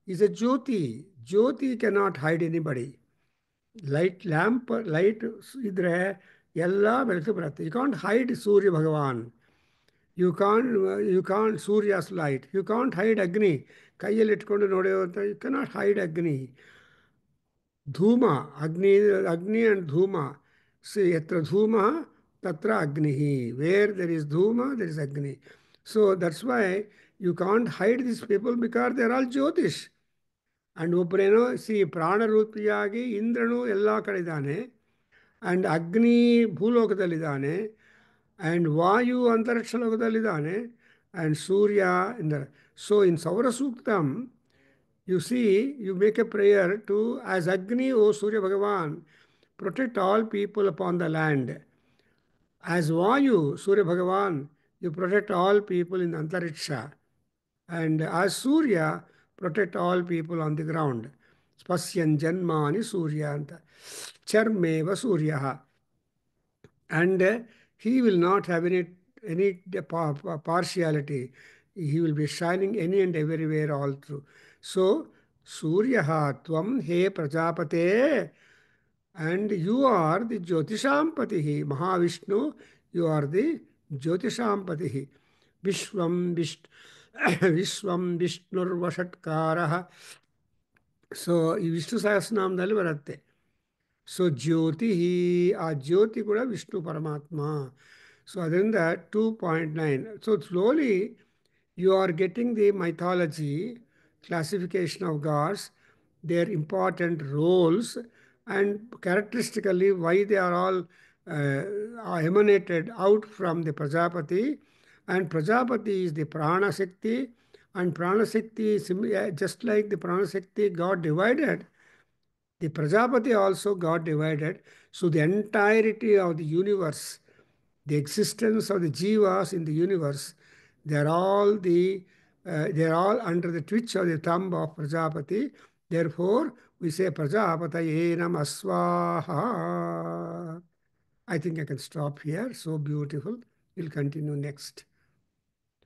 [SPEAKER 3] ಈಸ್ ಎ ಜ್ಯೋತಿ. ಜ್ಯೋತಿ ಕೆನಾಟ್ ಹೈಡ್ ಎನಿಬಡಿ. ಲೈಟ್ ಇದ್ದರೆ ಎಲ್ಲ ಬೆಳಕು ಬರುತ್ತೆ. You can't hide Surya Bhagavan. You can't Surya's light. You can't hide Agni. ಕೈಯಲ್ಲಿ ಇಟ್ಕೊಂಡು ನೋಡುವಂಥ ಯು ಕೆನಾಟ್ ಹೈಡ್ ಅಗ್ನಿ. ಧೂಮ, ಅಗ್ನಿ ಆ್ಯಂಡ್ ಧೂಮ. ಯತ್ರ ಧೂಮ ತತ್ರ ಅಗ್ನಿ. ವೇರ್ ದೆರ್ ಇಸ್ ಧೂಮ ದೆರ್ ಇಸ್ ಅಗ್ನಿ. So that's why you can't hide this people because they are all ಜ್ಯೋತಿಷ್. ಆ್ಯಂಡ್ ಒಬ್ಬರೇನೋ ಪ್ರಾಣರೂಪಿಯಾಗಿ ಇಂದ್ರನು ಎಲ್ಲ ಕಡೆ ಇದ್ದಾನೆ, ಆ್ಯಂಡ್ ಅಗ್ನಿ ಭೂಲೋಕದಲ್ಲಿದ್ದಾನೆ, ಆ್ಯಂಡ್ ವಾಯು ಅಂತರಿಕ್ಷ ಲೋಕದಲ್ಲಿದ್ದಾನೆ, and Surya Indra. So in ಸೌರ ಸೂಕ್ತಂ you see, you make a prayer to, as Agni, O Surya Bhagavan, protect all people upon the land. As Vayu, Surya Bhagavan, you protect all people in Antariksha. And as Surya, protect all people on the ground. Spasyan Janmani Surya Anta. Charmeva Suryaha. And he will not have any partiality. He will be shining any and everywhere all through. So, Surya Tvam He Prajapate, and you are the Jyotishampati. Mahavishnu, you are the Jyotishampati. Vishwam ವಿಶ್ವಂ ವಿಷ್ಣುರ್ವಷಟ್ಕಾರಃ. ಸೊ ಈ ವಿಷ್ಣು ಸಹಸ್ರನಾಮದಲ್ಲಿ ಬರುತ್ತೆ. ಸೊ ಜ್ಯೋತಿ, ಆ ಜ್ಯೋತಿ ಕೂಡ ವಿಷ್ಣು ಪರಮಾತ್ಮ. ಸೊ ಅದರಿಂದ 2.9. So slowly you are getting the mythology, classification of gods, their important roles, and characteristically why they are all are emanated out from the Prajapati. And Prajapati is the Prana Shakti, and Prana Shakti, just like the Prana Shakti got divided, the Prajapati also got divided. So the entirety of the universe, the existence of the jivas in the universe, they are all under the twitch of the thumb of Prajapati. Therefore, we say Prajapataye Namah Swaha. I think I can stop here. So beautiful. We'll continue next.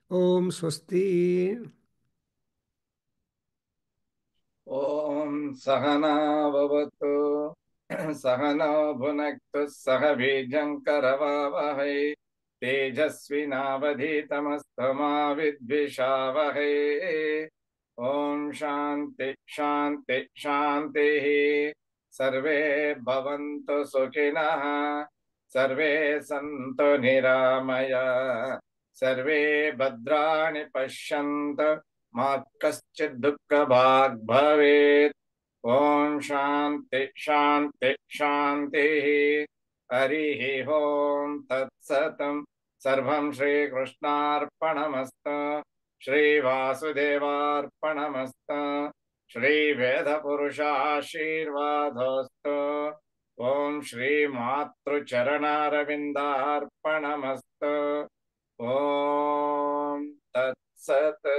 [SPEAKER 3] Om Swasti.
[SPEAKER 1] ॐ सहना भवतु सहना भुनक्तु सह बीजं करवावहै तेजस्विनावधीतमस्तु मा विद्विषावहै ॐ शान्ति शान्ति शान्तिः सर्वे भवन्तु सुखिनः सर्वे सन्तु निरामयाः सर्वे भद्राणि पश्यन्तु मा कश्चित् दुःखभाग् भवेत् ॐ शान्ति शान्ति शान्तिः हरिः ॐ तत्सत् सर्वं श्रीकृष्णार्पणमस्तु श्रीवासुदेवार्पणमस्तु श्रीवेदपुरुषाशीर्वादोऽस्तु ॐ श्रीमातृचरणारविन्दार्पणमस्तु ॐ तत्सत्.